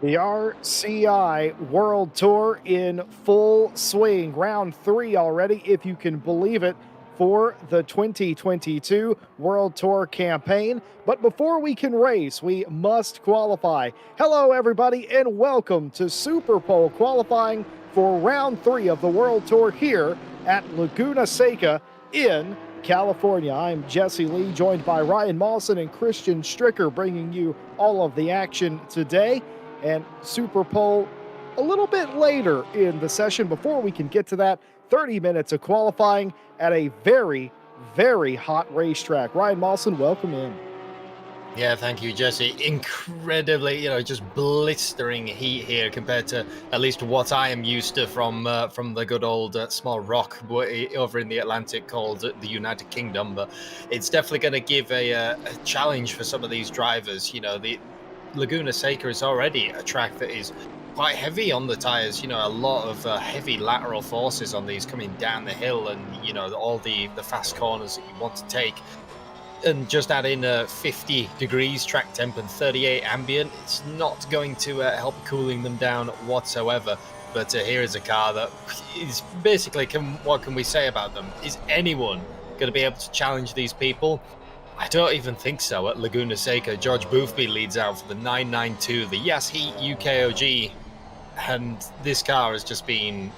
The RCI World Tour in full swing. Round three already, if you can believe it, for the 2022 World Tour campaign. But before we can race, we must qualify. Hello, everybody, and welcome to Super Pole qualifying for round three of the World Tour here at Laguna Seca in California. I'm Jesse Lee, joined by Ryan Mawson and Christian Stricker, bringing you all of the action today. And Super Pole a little bit later in the session. Before we can get to that, 30 minutes of qualifying at a very, very hot racetrack. Ryan Mawson, welcome in. Yeah, thank you, Jesse. Incredibly, just blistering heat here compared to at least what I am used to from the good old small rock over in the Atlantic called the United Kingdom. But it's definitely going to give a challenge for some of these drivers. The Laguna Seca is already a track that is quite heavy on the tires. A lot of heavy lateral forces on these coming down the hill, and all the fast corners that you want to take. And just add in 50 degrees track temp and 38 ambient, it's not going to help cooling them down whatsoever. But here is a car that is basically, what can we say about them? Is anyone going to be able to challenge these people? I don't even think so at Laguna Seca. George Boothby leads out for the 992, the Yas Heat UKOG. And this car has just been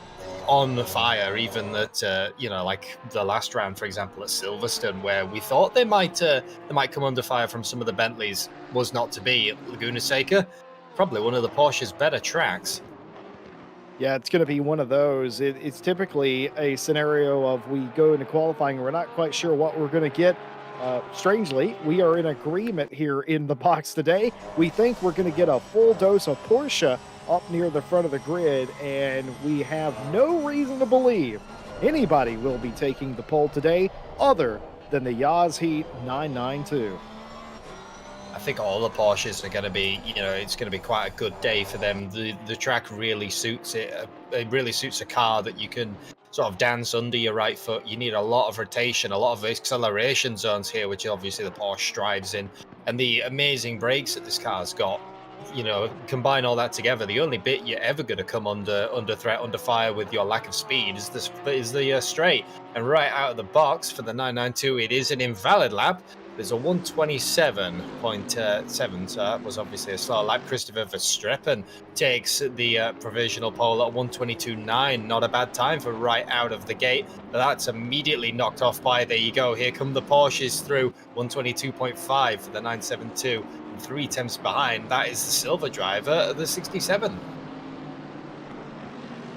on fire, even that like the last round, for example, at Silverstone, where we thought they might come under fire from some of the Bentleys, was not to be. At Laguna Seca, probably one of the Porsche's better tracks. Yeah, it's going to be one of those. It's typically a scenario of we go into qualifying and we're not quite sure what we're going to get. Strangely, we are in agreement here in the box today. We think we're going to get a full dose of Porsche up near the front of the grid, and we have no reason to believe anybody will be taking the pole today other than the Yas Heat 992. I think all the Porsches are going to be, it's going to be quite a good day for them. The track really suits it. It really suits a car that you can sort of dance under your right foot. You need a lot of rotation, a lot of acceleration zones here, which obviously the Porsche strives in. And the amazing brakes that this car's got, combine all that together. The only bit you're ever going to come under threat, under fire with your lack of speed is the straight. And right out of the box for the 992, it is an invalid lap. There's a 127.7, so that was obviously a slow lap. Christopher Verstappen takes the provisional pole at 122.9. Not a bad time for right out of the gate. But that's immediately knocked off by, there you go, here come the Porsches through, 122.5 for the 972. 3 tenths behind, that is the silver driver, the 67.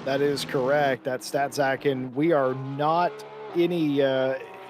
That is correct. That's StatZack, and we are not any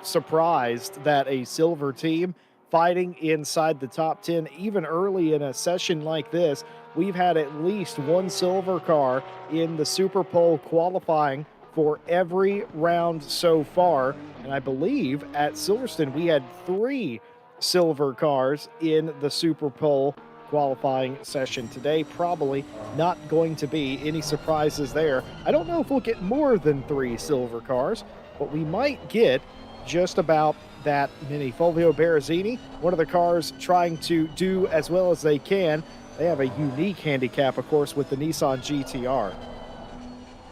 surprised that a silver team fighting inside the top 10, even early in a session like this. We've had at least one silver car in the Super Pole qualifying for every round so far, and I believe at Silverstone we had 3 silver cars in the Super Pole qualifying session today. Probably not going to be any surprises there. I don't know if we'll get more than 3 silver cars, but we might get just about that many. Fulvio Berrezzini, one of the cars trying to do as well as they can. They have a unique handicap, of course, with the Nissan GTR.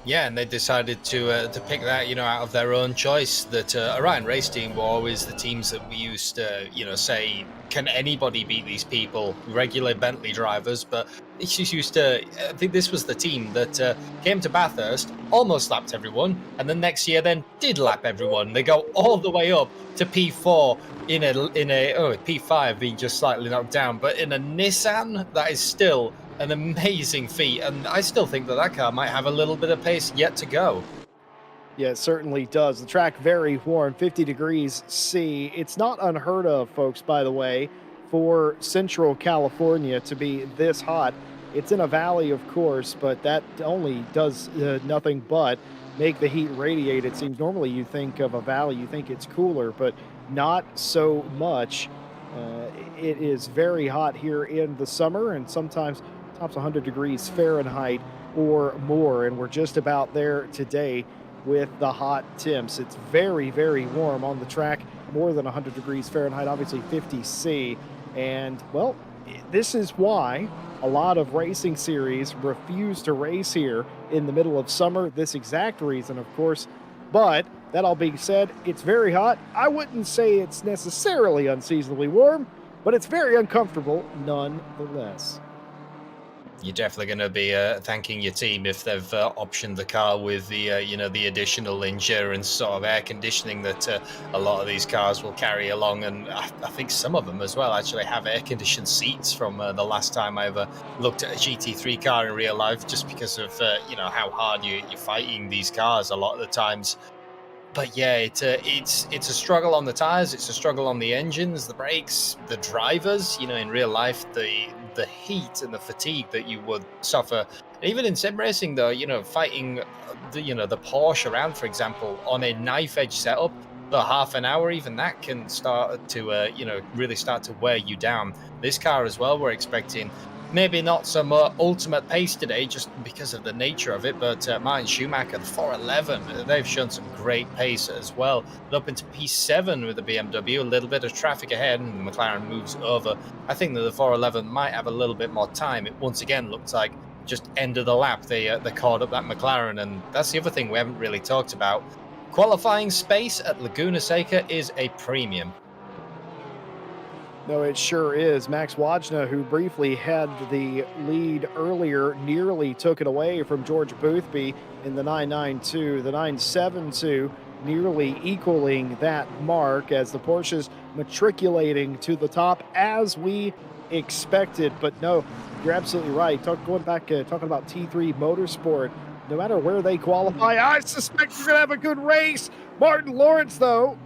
Yeah, and they decided to pick that, out of their own choice. That Orion Race Team were always the teams that we used to, say, can anybody beat these people? Regular Bentley drivers, but it's just used to. I think this was the team that came to Bathurst, almost lapped everyone, and then next year then did lap everyone. They go all the way up to P4 in a P5 being just slightly knocked down, but in a Nissan that is still an amazing feat, and I still think that car might have a little bit of pace yet to go. Yeah, it certainly does. The track very warm, 50 degrees C. It's not unheard of, folks, by the way, for Central California to be this hot. It's in a valley, of course, but that only does nothing but make the heat radiate. It seems normally you think of a valley, you think it's cooler, but not so much. It is very hot here in the summer, and sometimes tops 100 degrees Fahrenheit or more, and we're just about there today with the hot temps. It's very, very warm on the track, more than 100 degrees Fahrenheit, obviously 50 C. And, well, this is why a lot of racing series refuse to race here in the middle of summer. This exact reason, of course. But that all being said, it's very hot. I wouldn't say it's necessarily unseasonably warm, but it's very uncomfortable nonetheless. You're definitely going to be thanking your team if they've optioned the car with the the additional endurance sort of air conditioning that a lot of these cars will carry along, and I think some of them as well actually have air conditioned seats from the last time I ever looked at a GT3 car in real life, just because of how hard you're fighting these cars a lot of the times. But yeah, it's a struggle on the tires. It's a struggle on the engines, the brakes, the drivers. In real life, the heat and the fatigue that you would suffer, even in sim racing, though. Fighting the Porsche around, for example, on a knife edge setup for half an hour, even that can start to really start to wear you down. This car as well, we're expecting maybe not some ultimate pace today, just because of the nature of it. But Martin Schumacher, the 411, they've shown some great pace as well. Up into P7 with the BMW, a little bit of traffic ahead, and the McLaren moves over. I think that the 411 might have a little bit more time. It once again looks like just end of the lap. They caught up that McLaren, and that's the other thing we haven't really talked about. Qualifying space at Laguna Seca is a premium. No, it sure is. Max Wajna, who briefly had the lead earlier, nearly took it away from George Boothby in the 992. The 972 nearly equaling that mark as the Porsches matriculating to the top as we expected. But no, you're absolutely right. Going back, talking about T3 Motorsport, no matter where they qualify, I suspect you're going to have a good race. Martin Lawrence, though,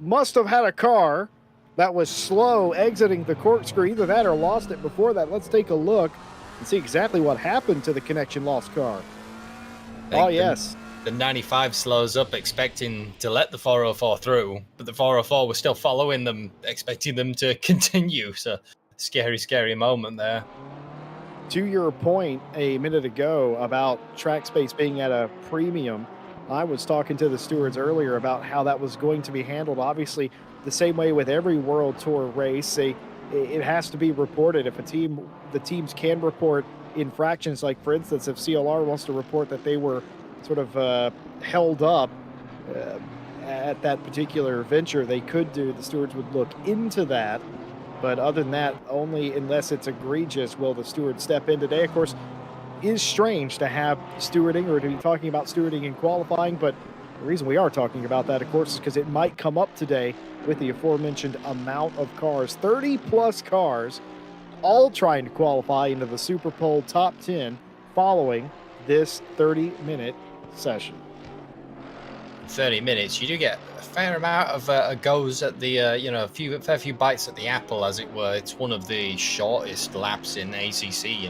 must have had a car that was slow exiting the corkscrew. Either that or lost it before that. Let's take a look and see exactly what happened to the connection lost car. Oh, yes. The 95 slows up, expecting to let the 404 through, but the 404 was still following them, expecting them to continue. So, scary, scary moment there. To your point a minute ago about track space being at a premium, I was talking to the stewards earlier about how that was going to be handled. Obviously, the same way with every World Tour race, it has to be reported. If the teams can report infractions, like for instance, if CLR wants to report that they were sort of held up at that particular venture, they could do. The stewards would look into that. But other than that, only unless it's egregious will the steward step in today. Of course, is strange to have stewarding or to be talking about stewarding in qualifying, but the reason we are talking about that, of course, is because it might come up today with the aforementioned amount of cars. 30 plus cars, all trying to qualify into the Super Pole top 10 following this 30-minute session. 30 minutes, you do get a fair amount of goes at the a fair few bites at the apple, as it were. It's one of the shortest laps in ACC.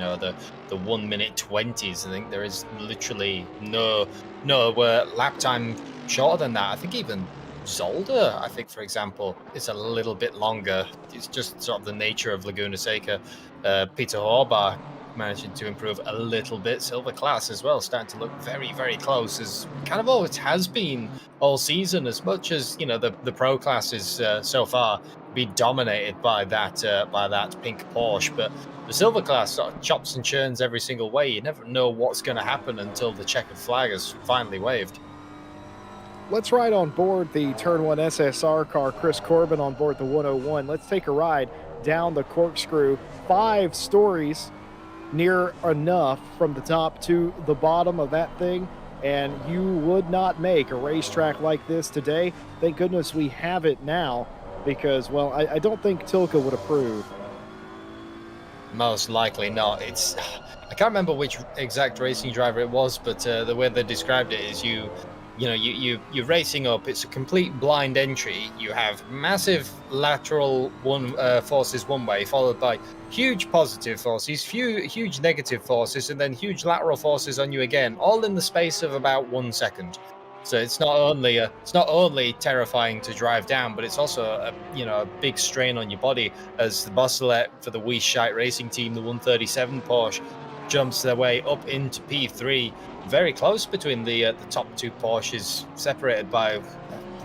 The 1 minute 20s. I think there is literally no lap time shorter than that. I think even Zolder, I think, for example, is a little bit longer. It's just sort of the nature of Laguna Seca. Peter Horbach managing to improve a little bit. Silver class as well, starting to look very, very close, as kind of always has been all season, as much as the pro class is so far been dominated by that pink Porsche. But the silver class sort of chops and churns every single way. You never know what's going to happen until the checkered flag is finally waved. Let's ride on board the Turn 1 SSR car. Chris Corbin on board the 101. Let's take a ride down the corkscrew. 5 stories near enough from the top to the bottom of that thing, and you would not make a racetrack like this today. Thank goodness we have it now, because, well, I don't think Tilke would approve. Most likely not. I can't remember which exact racing driver it was, but the way they described it is you're racing up. It's a complete blind entry. You have massive lateral forces one way, followed by huge positive forces, huge negative forces, and then huge lateral forces on you again, all in the space of about 1 second. So it's not only terrifying to drive down, but it's also a big strain on your body, as the Bosselet for the Weiss Scheidt Racing Team, the 137 Porsche, jumps their way up into P3. Very close between the top 2 Porsches, separated by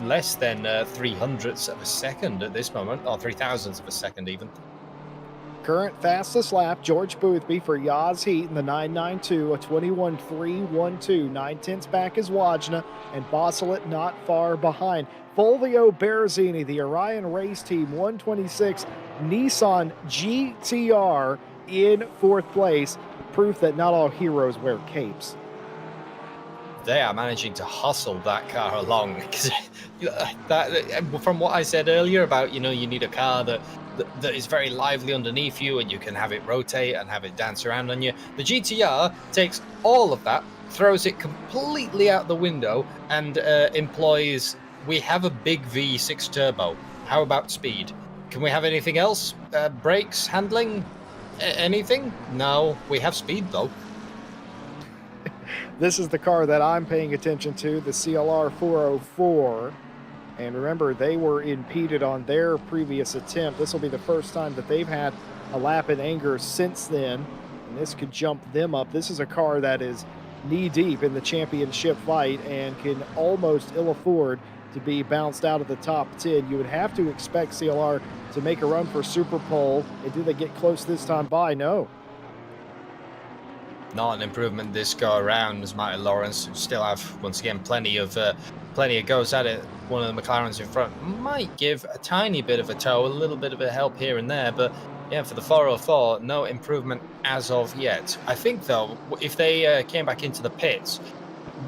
less than 300ths of a second at this moment, or 3,000ths of a second even. Current fastest lap, George Boothby for Yaz Heat in the 992, a 21.312. 9/10 back is Wajna, and Bosselet not far behind. Fulvio Berrezzini, the Orion Race Team 126 Nissan GTR in fourth place. Proof that not all heroes wear capes. They are managing to hustle that car along, because that, from what I said earlier about, you need a car that is very lively underneath you and you can have it rotate and have it dance around on you. The GTR takes all of that, throws it completely out the window, and employs, we have a big V6 turbo. How about speed? Can we have anything else? Brakes, handling, anything? No, we have speed though. This is the car that I'm paying attention to, the CLR 404. And remember, they were impeded on their previous attempt. This will be the first time that they've had a lap in anger since then. And this could jump them up. This is a car that is knee-deep in the championship fight and can almost ill afford to be bounced out of the top 10. You would have to expect CLR to make a run for Super Pole. And do they get close this time by? No. Not an improvement this go around, as Martin Lawrence still have, once again, plenty of goes at it. One of the McLarens in front might give a tiny bit of a tow, a little bit of a help here and there, but yeah, for the 404, no improvement as of yet. I think though, if they came back into the pits,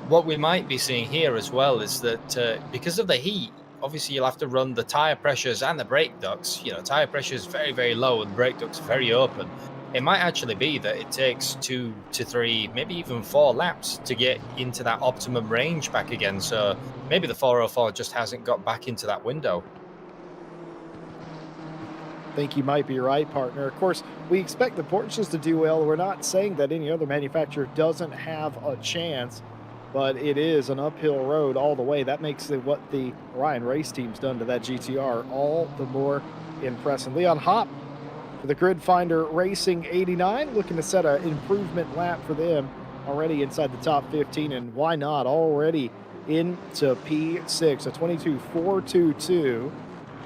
what we might be seeing here as well is that because of the heat, obviously you'll have to run the tire pressures and the brake ducts. Tire pressure is very, very low and brake ducts very open. It might actually be that it takes 2 to 3, maybe even 4 laps to get into that optimum range back again. So maybe the 404 just hasn't got back into that window. I think you might be right, partner. Of course, we expect the Porsches to do well. We're not saying that any other manufacturer doesn't have a chance, but it is an uphill road all the way. That makes what the Orion Race Team's done to that GTR all the more impressive. Leon Hopp for the Grid Finder Racing 89, looking to set an improvement lap for them, already inside the top 15, and why not, already into P6, a 22.422.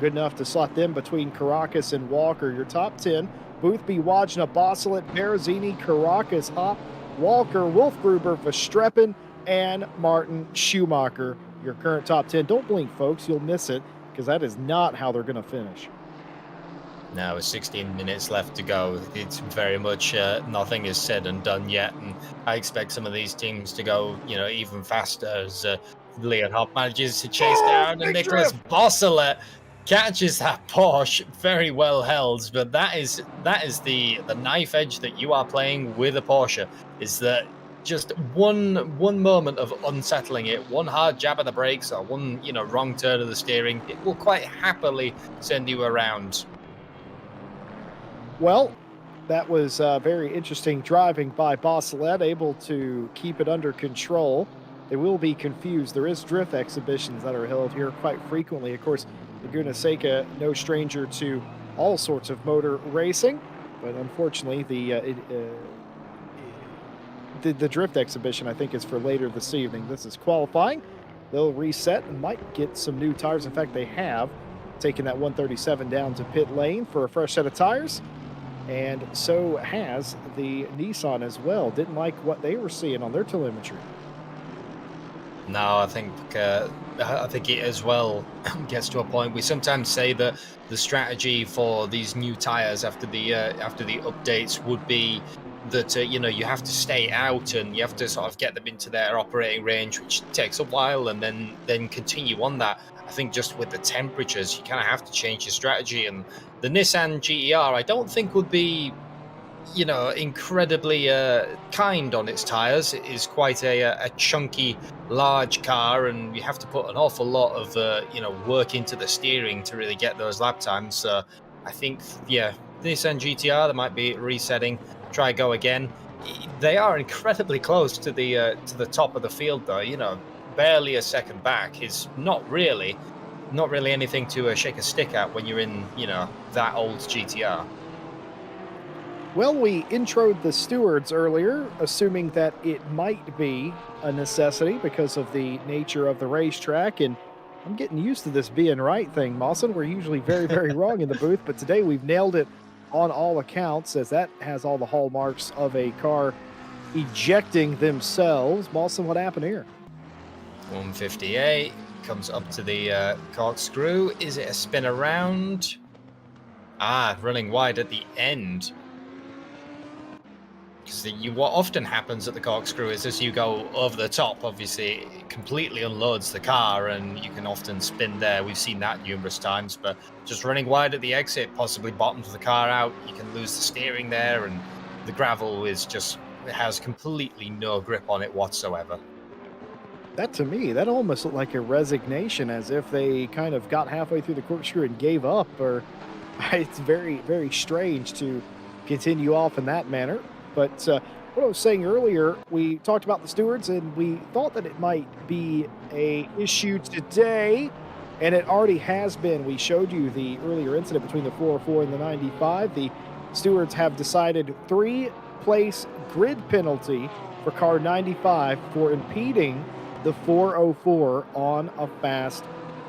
Good enough to slot them between Caracas and Walker. Your top 10, Boothby, Wajna, Bosselet, Berrezzini, Caracas, Hopp, Walker, Wolfgruber, Verstappen, and Martin Schumacher. Your current top 10. Don't blink, folks. You'll miss it, because that is not how they're going to finish. Now, with 16 minutes left to go, it's very much nothing is said and done yet, and I expect some of these teams to go, even faster as Leon Hopp manages to chase down, and Nicholas Bosselet catches that Porsche, very well held. But that is the knife edge that you are playing with a Porsche, is that just one moment of unsettling it, one hard jab of the brakes, or one wrong turn of the steering, it will quite happily send you around. Well, that was very interesting driving by Bosselet, able to keep it under control. They will be confused. There is drift exhibitions that are held here quite frequently. Of course, Laguna Seca, no stranger to all sorts of motor racing, but unfortunately, the drift exhibition, I think, is for later this evening. This is qualifying. They'll reset and might get some new tires. In fact, they have taken that 137 down to pit lane for a fresh set of tires. And so has the Nissan as well. Didn't like what they were seeing on their telemetry. No, I think it as well gets to a point. We sometimes say that the strategy for these new tires after the updates would be that you have to stay out and you have to sort of get them into their operating range, which takes a while, and then continue on that. I think just with the temperatures, you kind of have to change your strategy. And the Nissan GER, I don't think would be, incredibly kind on its tires. It is quite a chunky, large car, and you have to put an awful lot of work into the steering to really get those lap times. So I think, yeah, Nissan GTR, they might be resetting, try go again. They are incredibly close to the top of the field, though. Barely a second back is not really anything to shake a stick at when you're in that old GTR. Well, we introed the stewards earlier, assuming that it might be a necessity because of the nature of the racetrack, and I'm getting used to this being right thing, Mawson. We're usually very, very wrong in the booth, but today we've nailed it on all accounts, as that has all the hallmarks of a car ejecting themselves. Boston, what happened here? 158 comes up to the corkscrew. Is it a spin around? Ah, running wide at the end. Because what often happens at the corkscrew is as you go over the top, obviously, it completely unloads the car and you can often spin there. We've seen that numerous times, but just running wide at the exit possibly bottoms the car out. You can lose the steering there, and the gravel is just, it has completely no grip on it whatsoever. That to me, that almost looked like a resignation, as if they kind of got halfway through the corkscrew and gave up. Or it's very, very strange to continue off in that manner. But what I was saying earlier, we talked about the stewards, and we thought that it might be a issue today, and it already has been. We showed you the earlier incident between the 404 and the 95. The stewards have decided 3-place grid penalty for car 95 for impeding the 404 on a fast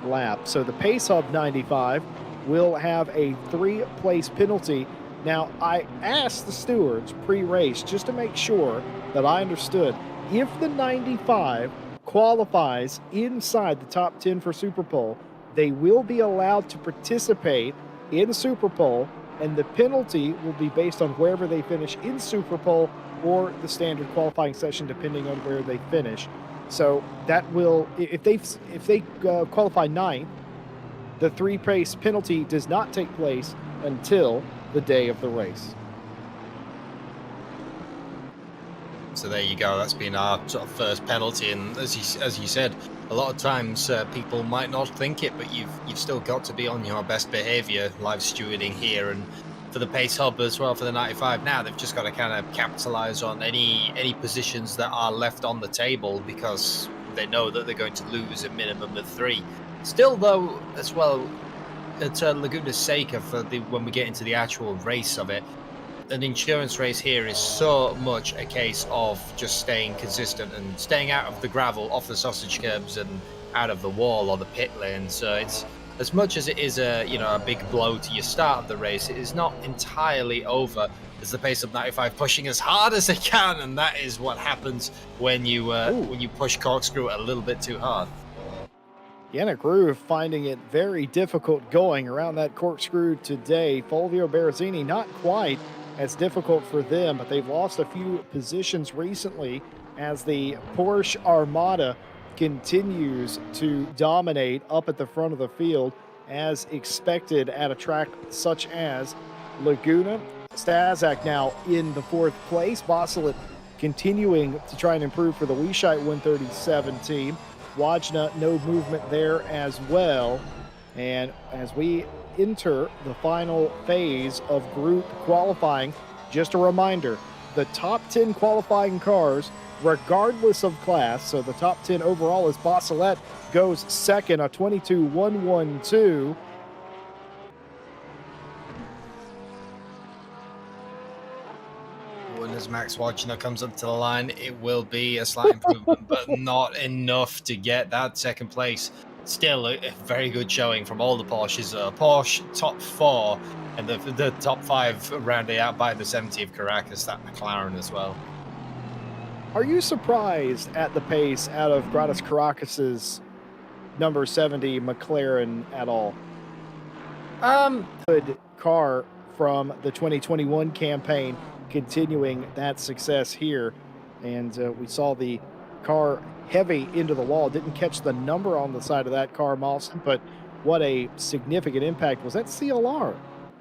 lap. So the Pace Hub 95 will have a 3-place penalty. Now, I asked the stewards pre-race just to make sure that I understood. If the 95 qualifies inside the top 10 for Super Pole, they will be allowed to participate in Super Pole, and the penalty will be based on wherever they finish in Super Pole or the standard qualifying session, depending on where they finish. So that will, if they qualify ninth, the 3-place penalty does not take place until the day of the race. So there you go. That's been our sort of first penalty, and as you said, a lot of times people might not think it, but you've still got to be on your best behaviour live stewarding here. And for the Pace Hub as well, for the 95 now, they've just got to kind of capitalise on any positions that are left on the table, because they know that they're going to lose a minimum of 3. Still, though, as well, at Laguna Seca, when we get into the actual race of it, an insurance race here is so much a case of just staying consistent and staying out of the gravel, off the sausage curbs, and out of the wall or the pit lane. So it's, as much as it is a big blow to your start of the race, it is not entirely over. As the Pace of 95 pushing as hard as they can, and that is what happens when you push corkscrew a little bit too hard. Yana Groove finding it very difficult going around that corkscrew today. Fulvio Berrezzini, not quite as difficult for them, but they've lost a few positions recently as the Porsche Armada continues to dominate up at the front of the field, as expected at a track such as Laguna. Stazak now in the 4th place. Bosselet continuing to try and improve for the Weishite 137 team. Wajna, no movement there as well. And as we enter the final phase of group qualifying, just a reminder, the top 10 qualifying cars, regardless of class, so the top 10 overall is Bosselet goes second, a 22.112. When as Max Wajna comes up to the line, it will be a slight improvement, but not enough to get that 2nd place. Still a very good showing from all the Porsches. Porsche top 4, and the top 5 rounded out by the 70 of Caracas, that McLaren as well. Are you surprised at the pace out of Gratis Caracas's number 70 McLaren at all? Good car from the 2021 campaign, continuing that success here. And we saw the car heavy into the wall. Didn't catch the number on the side of that car, Mawson, but what a significant impact. Was that CLR?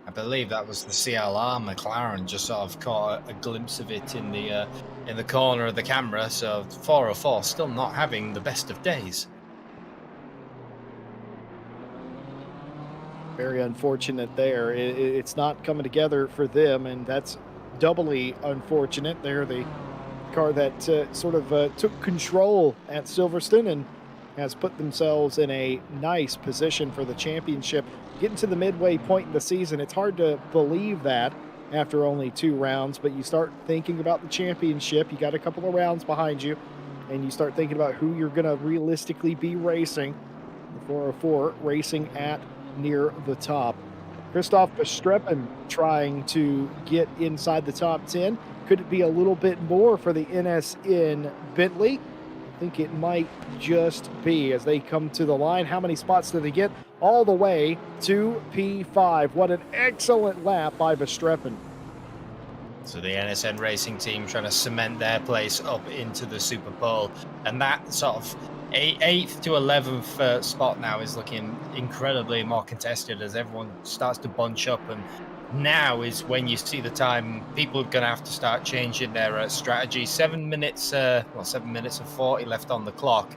I believe that was the CLR McLaren. Just sort of caught a glimpse of it in the corner of the camera. So 404 still not having the best of days. Very unfortunate there. It's not coming together for them, and that's doubly unfortunate. They're the car that took control at Silverstone and has put themselves in a nice position for the championship. Getting to the midway point in the season, it's hard to believe that after only 2 rounds, but you start thinking about the championship. You got a couple of rounds behind you, and you start thinking about who you're going to realistically be racing. The 404 racing at near the top. Christoph Verstappen trying to get inside the top 10. Could it be a little bit more for the NSN Bentley? I think it might just be as they come to the line. How many spots do they get? All the way to P5. What an excellent lap by Verstappen. So the NSN Racing team trying to cement their place up into the Super Bowl, and that sort of eighth to 11th spot now is looking incredibly more contested as everyone starts to bunch up. And now is when you see the time people are going to have to start changing their strategy. 7 minutes and 40 left on the clock.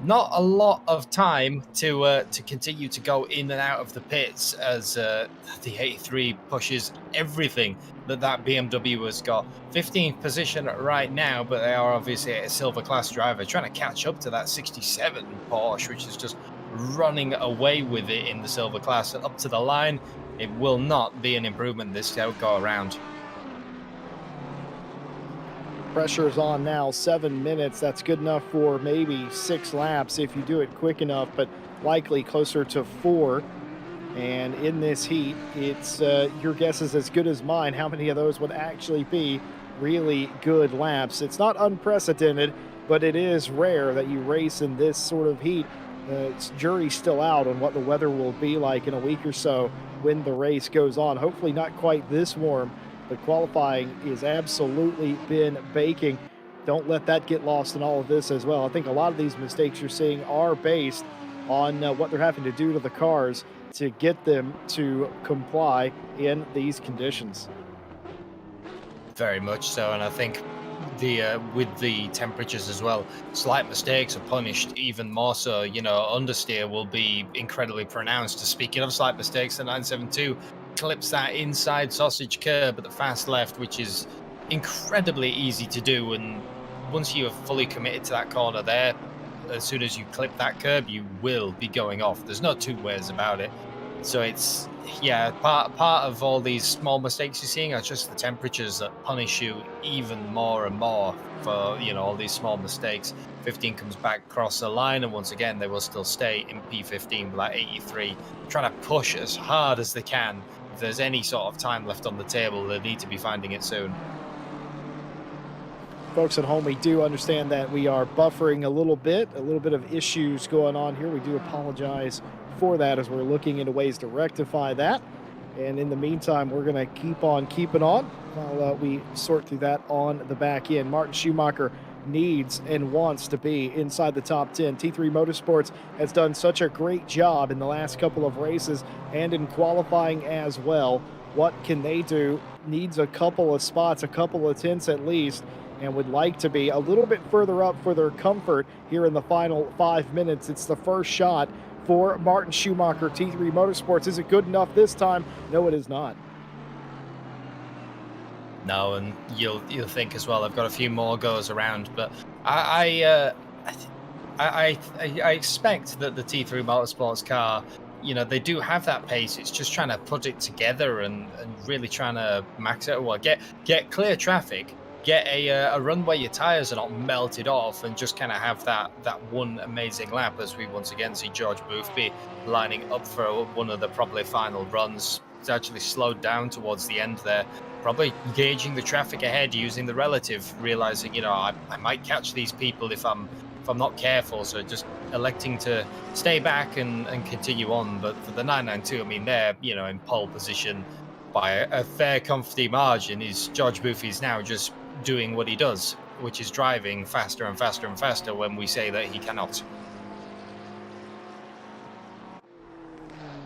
Not a lot of time to continue to go in and out of the pits as the 83 pushes everything that BMW has got. 15th position right now, but they are obviously a silver class driver trying to catch up to that 67 Porsche, which is just running away with it in the silver class. And up to the line, it will not be an improvement this go around. Pressure's on now, 7 minutes. That's good enough for maybe 6 laps if you do it quick enough, but likely closer to 4. And in this heat, it's your guess is as good as mine. How many of those would actually be really good laps? It's not unprecedented, but it is rare that you race in this sort of heat. Jury's still out on what the weather will be like in a week or so when the race goes on. Hopefully not quite this warm, but qualifying is absolutely been baking. Don't let that get lost in all of this as well. I think a lot of these mistakes you're seeing are based on what they're having to do to the cars to get them to comply in these conditions. Very much so, and I think the with the temperatures as well, slight mistakes are punished even more so. Understeer will be incredibly pronounced. Speaking of slight mistakes, the 972 clips that inside sausage curb at the fast left, which is incredibly easy to do. And once you have fully committed to that corner there, as soon as you clip that curb, you will be going off. There's no two ways about it. So it's, yeah, part of all these small mistakes you're seeing are just the temperatures that punish you even more and more for, all these small mistakes. 15 comes back across the line, and once again, they will still stay in P15 with that 83, trying to push as hard as they can. If there's any sort of time left on the table, they need to be finding it soon. Folks at home, we do understand that we are buffering a little bit of issues going on here. We do apologize for that as we're looking into ways to rectify that. And in the meantime, we're going to keep on keeping on while we sort through that on the back end. Martin Schumacher needs and wants to be inside the top 10. T3 Motorsports has done such a great job in the last couple of races and in qualifying as well. What can they do? Needs a couple of spots, a couple of tenths at least, and would like to be a little bit further up for their comfort here in the final 5 minutes. It's the first shot for Martin Schumacher. T3 Motorsports. Is it good enough this time? No, it is not. No, and you'll think as well. I've got a few more goes around, but I expect that the T3 Motorsports car, they do have that pace. It's just trying to put it together and really trying to max it. Well, get clear traffic. Get a run where your tires are not melted off, and just kind of have that one amazing lap as we once again see George Boothby lining up for one of the probably final runs. It's actually slowed down towards the end there, probably gauging the traffic ahead, using the relative, realizing I might catch these people if I'm not careful, so just electing to stay back and continue on. But for the 992, I mean, they're in pole position by a fair comfy margin. Is George Boothby's now just doing what he does, which is driving faster and faster and faster when we say that he cannot.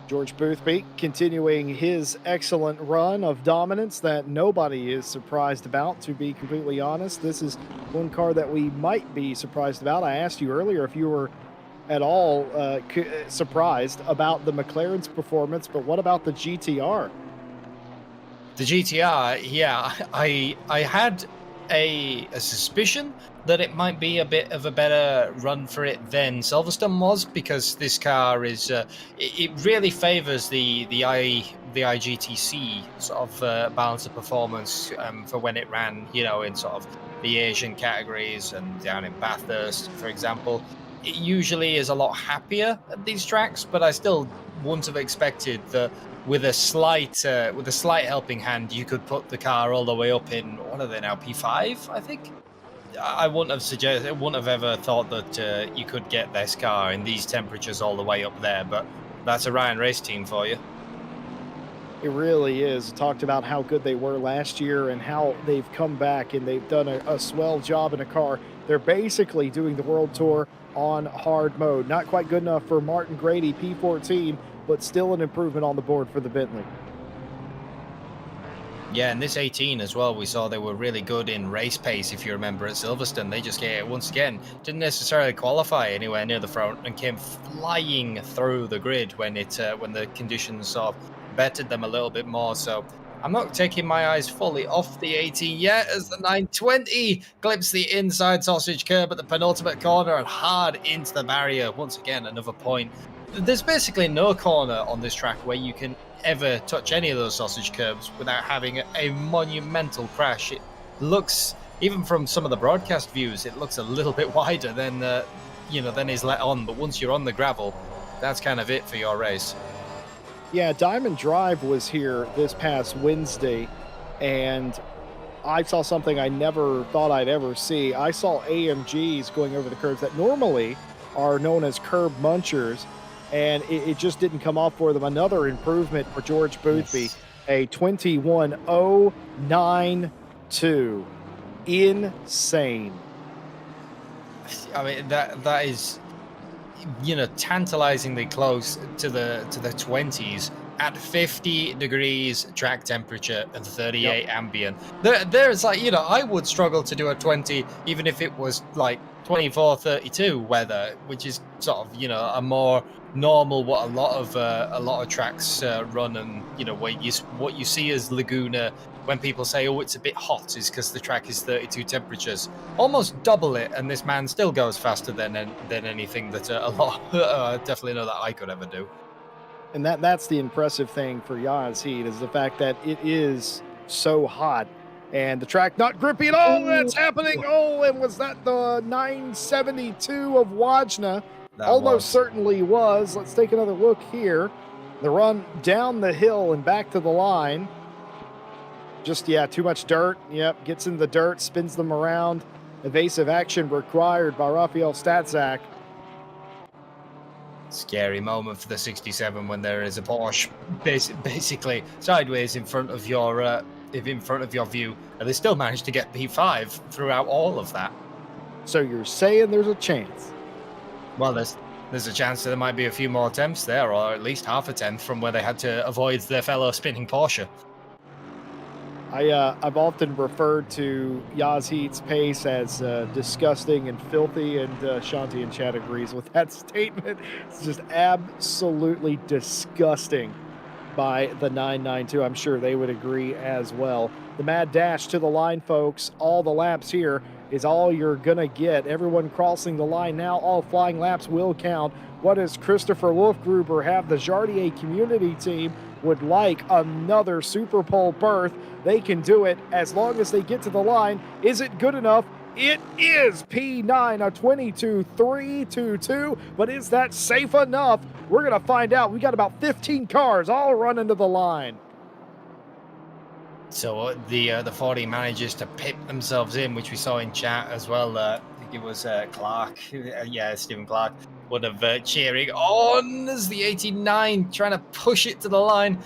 George Boothby continuing his excellent run of dominance that nobody is surprised about, to be completely honest. This is one car that we might be surprised about. I asked you earlier if you were at all surprised about the McLaren's performance, but what about the GTR? The GTR, yeah, I had a suspicion that it might be a bit of a better run for it than Silverstone was, because this car is it really favors the IGTC sort of balance of performance for when it ran, in sort of the Asian categories and down in Bathurst, for example. It usually is a lot happier at these tracks, but I still wouldn't have expected that with a slight helping hand, you could put the car all the way up in, what are they now, P5, I think. I wouldn't have ever thought that you could get this car in these temperatures all the way up there, but that's a Ryan race team for you. It really is. Talked about how good they were last year and how they've come back and they've done a swell job in a car. They're basically doing the world tour on hard mode. Not quite good enough for Martin Grady P14, but still an improvement on the board for the Bentley. Yeah, and this 18 as well, we saw they were really good in race pace, if you remember, at Silverstone. They just once again, didn't necessarily qualify anywhere near the front and came flying through the grid when the conditions sort of bettered them a little bit more. So I'm not taking my eyes fully off the 18 yet, as the 920 clips the inside sausage curb at the penultimate corner and hard into the barrier. Once again, another point. There's basically no corner on this track where you can ever touch any of those sausage curbs without having a monumental crash. It looks, even from some of the broadcast views, it looks a little bit wider than than is let on. But once you're on the gravel, that's kind of it for your race. Yeah, Diamond Drive was here this past Wednesday, and I saw something I never thought I'd ever see. I saw AMGs going over the curbs that normally are known as curb munchers, and it just didn't come off for them. Another improvement for George Boothby, Yes. a 21.092. Insane. I mean, that is, tantalizingly close to the 20s at 50 degrees track temperature and 38 ambient. There's like, I would struggle to do a 20 even if it was like 24, 32 weather, which is sort of, a more normal what a lot of tracks run. And what you see as Laguna when people say, oh, it's a bit hot, is because the track is 32 temperatures, almost double it, and this man still goes faster than anything that a lot definitely know that I could ever do. And that's the impressive thing for Yas Heat, is the fact that it is so hot and the track not grippy at all. That's happening. Oh, and was that the 972 of Wajna? That Almost was. certainly was. Let's take another look here. The run down the hill and back to the line. Just, too much dirt. Yep, gets in the dirt, spins them around. Evasive action required by Rafael Statzak. Scary moment for the 67 when there is a Porsche basically sideways in front of your view, and they still managed to get P5 throughout all of that. So you're saying there's a chance? Well, there's a chance that there might be a few more attempts there, or at least half a tenth from where they had to avoid their fellow spinning Porsche. I've often referred to Yas Heat's pace as disgusting and filthy, and Shanti and Chad agrees with that statement. It's just absolutely disgusting by the 992. I'm sure they would agree as well. The mad dash to the line, folks. All the laps here is all you're going to get. Everyone crossing the line now. All flying laps will count. What does Christopher Wolfgruber have? The Jardier community team would like another Super Pole berth. They can do it as long as they get to the line. Is it good enough? It is P9, a 22.322, but is that safe enough? We're going to find out. We got about 15 cars all running to the line. So the 40 manages to pip themselves in, which we saw in chat as well. I think it was Clark. Stephen Clark would have cheering on as the 89 trying to push it to the line.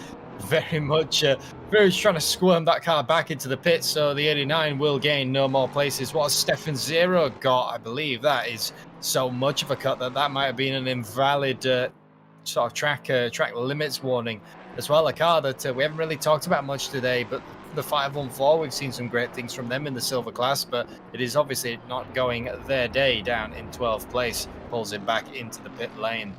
Very much trying to squirm that car back into the pits, so the 89 will gain no more places. What has Stefan Zero got? I believe that is so much of a cut that might have been an invalid sort of track limits warning as well. A car that we haven't really talked about much today, but the 514, we've seen some great things from them in the silver class, but it is obviously not going their day. Down in 12th place, pulls it back into the pit lane.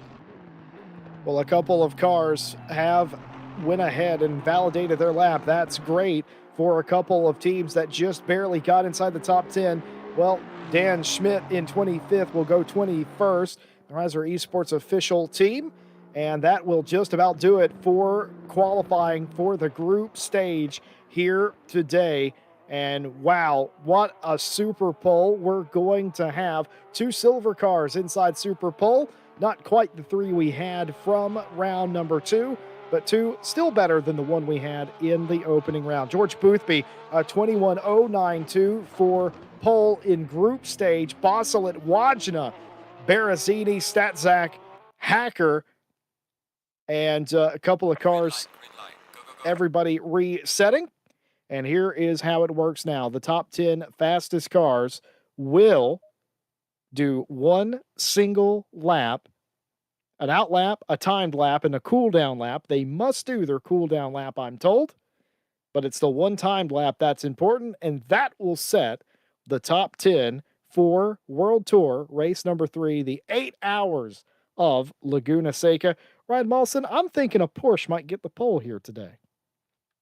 Well, a couple of cars have went ahead and validated their lap. That's great for a couple of teams that just barely got inside the top 10. Well, Dan Schmidt in 25th will go 21st, the Riser Esports official team, and that will just about do it for qualifying for the group stage here today. And wow, what a Super Pole we're going to have. 2 silver cars inside Super Pole. Not quite the 3 we had from round number 2, but two still better than the one we had in the opening round. George Boothby, 21.092 for pole in group stage. Bosilet, Wajna, Berezini, Statzak, Hacker, and a couple of cars, everybody resetting. And here is how it works now. The top 10 fastest cars will do one single lap, an out lap, a timed lap, and a cool down lap. They must do their cool down lap, I'm told, but it's the one timed lap that's important, and that will set the top 10 for World Tour race number 3, the 8 hours of Laguna Seca. Ryan Mawson, I'm thinking a Porsche might get the pole here today.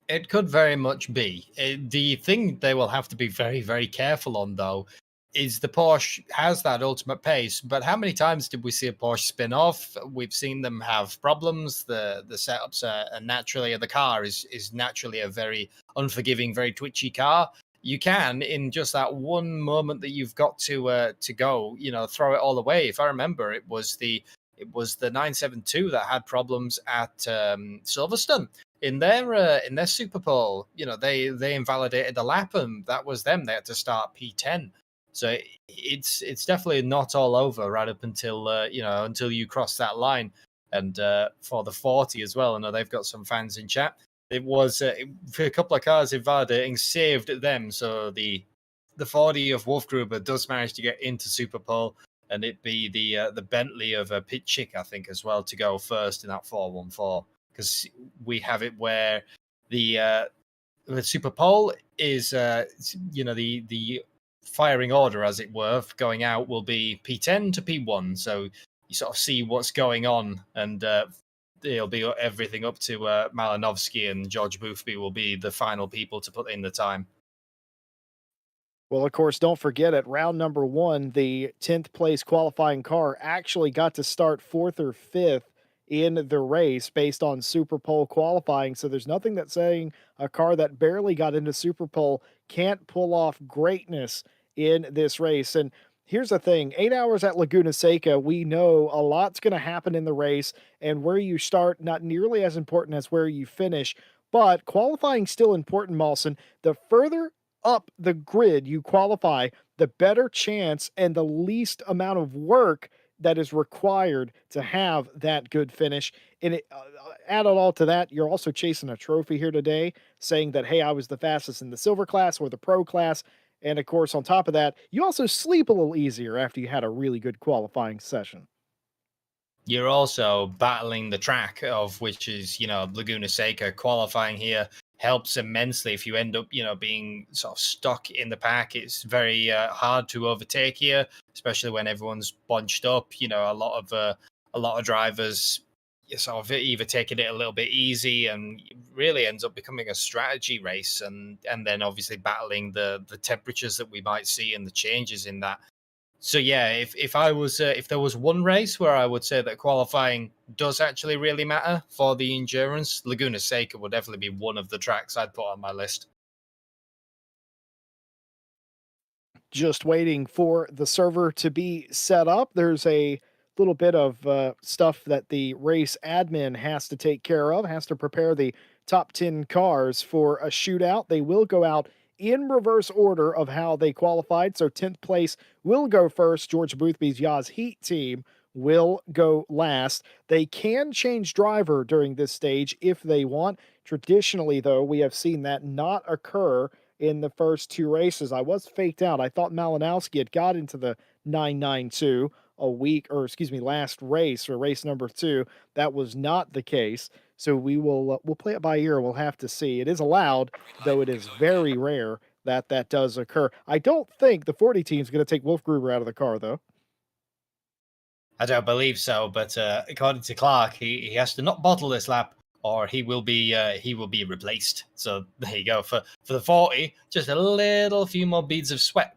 It could very much be. The thing they will have to be very, very careful on, though, is the Porsche has that ultimate pace, but how many times did we see a Porsche spin off? We've seen them have problems. The setups are naturally, the car is naturally a very unforgiving, very twitchy car. You can, in just that one moment that you've got to go, throw it all away. If I remember, it was the 972 that had problems at Silverstone in their Super Bowl. They invalidated the lap, and that was them. They had to start P10. So it's definitely not all over right up until until you cross that line. And for the 40 as well, I know they've got some fans in chat. It was for a couple of cars invalidating saved them. So the 40 of Wolfgruber does manage to get into Super Bowl, and it be the Bentley of Pitchick, I think, as well, to go first in that 414, because we have it where the Super Bowl is the firing order, as it were, going out will be P10 to P1. So you sort of see what's going on, and it'll be everything up to Malinovsky, and George Boothby will be the final people to put in the time. Well, of course, don't forget at round number 1, the 10th place qualifying car actually got to start 4th or 5th in the race based on Super Pole qualifying. So there's nothing that's saying a car that barely got into Super Pole can't pull off greatness in this race. And here's the thing, 8 hours at Laguna Seca, we know a lot's going to happen in the race, and where you start, not nearly as important as where you finish. But qualifying still important, Mawson. The further up the grid you qualify, the better chance and the least amount of work that is required to have that good finish. And add it all to that, you're also chasing a trophy here today, saying that, hey, I was the fastest in the silver class or the pro class. And of course, on top of that, you also sleep a little easier after you had a really good qualifying session. You're also battling the track of which is, Laguna Seca. Qualifying here helps immensely. If you end up, being sort of stuck in the pack, it's very hard to overtake here, especially when everyone's bunched up. A lot of drivers sort of either taking it a little bit easy, and it really ends up becoming a strategy race, and then obviously battling the temperatures that we might see and the changes in that. So yeah, if there was one race where I would say that qualifying does actually really matter for the endurance, Laguna Seca would definitely be one of the tracks I'd put on my list. Just waiting for the server to be set up. There's a little bit of stuff that the race admin has to take care of, has to prepare the top 10 cars for a shootout. They will go out in reverse order of how they qualified. So 10th place will go first. George Boothby's Yaz Heat team will go last. They can change driver during this stage if they want. Traditionally, though, we have seen that not occur in the first 2 races. I was faked out. I thought Malinowski had got into the 992 last race, or race number 2. That was not the case. So we'll play it by ear. We'll have to see. It is allowed, though it is very rare that that does occur. I don't think the 40 team is going to take Wolfgruber out of the car, though. I don't believe so, but according to Clark, he has to not bottle this lap, or he will be replaced. So there you go. For the 40, just a little few more beads of sweat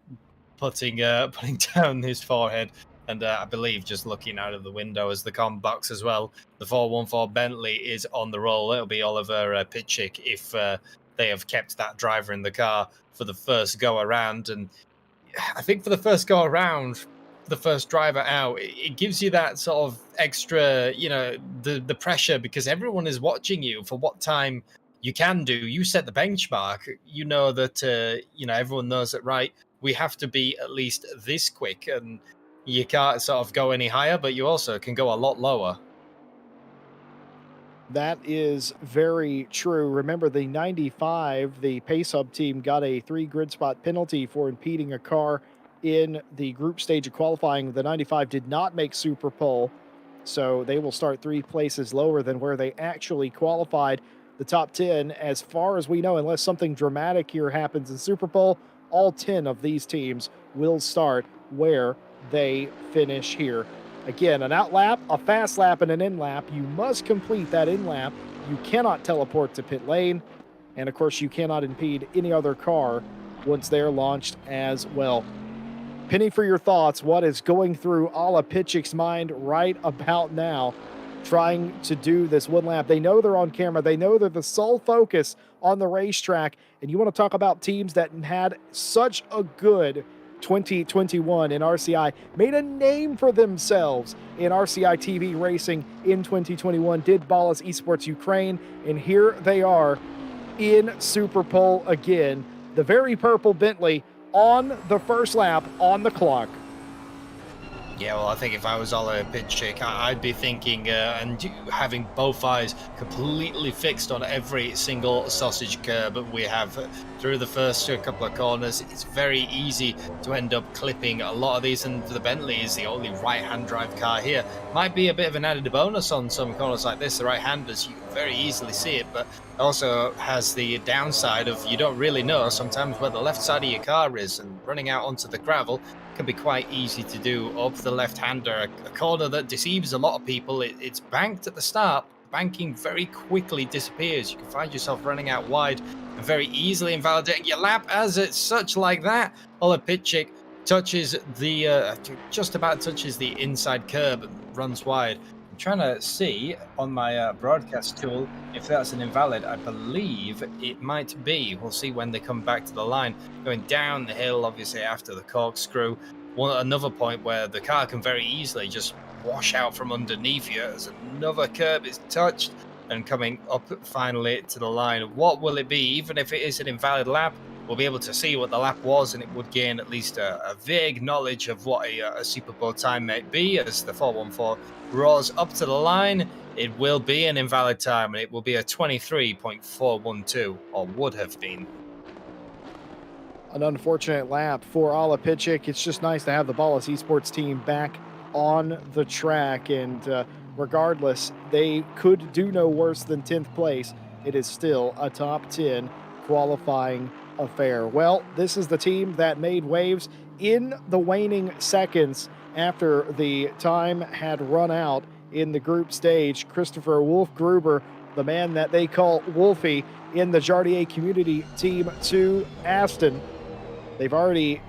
putting down his forehead. And I believe just looking out of the window as the comm box as well, the 414 Bentley is on the roll. It'll be Oliver Pitchick if they have kept that driver in the car for the first go around. And I think for the first go around, the first driver out, it gives you that sort of extra, the pressure because everyone is watching you for what time you can do. You set the benchmark. You know that everyone knows that, right? We have to be at least this quick, and you can't sort of go any higher, but you also can go a lot lower. That is very true. Remember, the 95, the Pace Hub team got a 3 grid spot penalty for impeding a car in the group stage of qualifying. The 95 did not make Super Pole, so they will start 3 places lower than where they actually qualified. The top 10, as far as we know, unless something dramatic here happens in Super Bowl, all 10 of these teams will start where they finish here. Again, an out lap, a fast lap, and an in lap. You must complete that in lap. You cannot teleport to pit lane. And of course, you cannot impede any other car once they're launched as well. Penny, for your thoughts, what is going through Ala Pitchik's mind right about now, trying to do this one lap? They know they're on camera. They know they're the sole focus on the racetrack. And you want to talk about teams that had such a good 2021 in RCI, made a name for themselves in RCI TV racing in 2021, did Ballas Esports Ukraine, and here they are in Super Pole again. The very purple Bentley on the first lap on the clock. Yeah, well, I think if I was Ola Pitchik, I'd be thinking and having both eyes completely fixed on every single sausage curb we have through the first couple of corners. It's very easy to end up clipping a lot of these, and the Bentley is the only right-hand drive car here. Might be a bit of an added bonus on some corners like this. The right-handers, you can very easily see it, but also has the downside of you don't really know sometimes where the left side of your car is, and running out onto the gravel can be quite easy to do up the left-hander. A corner that deceives a lot of people. It's banked at the start. Banking very quickly disappears. You can find yourself running out wide and very easily invalidating your lap as it's such like that. Ola Pitchik touches the just about touches the inside curb and runs wide. I'm trying to see on my broadcast tool if that's an invalid. I believe it might be. We'll see when they come back to the line. Going down the hill, obviously, after the corkscrew. Another point where the car can very easily just wash out from underneath you as another curb is touched and coming up finally to the line. What will it be? Even if it is an invalid lap, we'll be able to see what the lap was, and it would gain at least a vague knowledge of what a Super Bowl time might be as the 414 roars up to the line. It will be an invalid time, and it will be a 23.412, or would have been. An unfortunate lap for Ala Pitchik. It's just nice to have the Ballas Esports team back on the track, and regardless, they could do no worse than 10th place. It is still a top 10 qualifying affair. Well, this is the team that made waves in the waning seconds after the time had run out in the group stage. Christopher Wolf Gruber, the man that they call Wolfie in the Jardier Community Team 2 Aston. They've already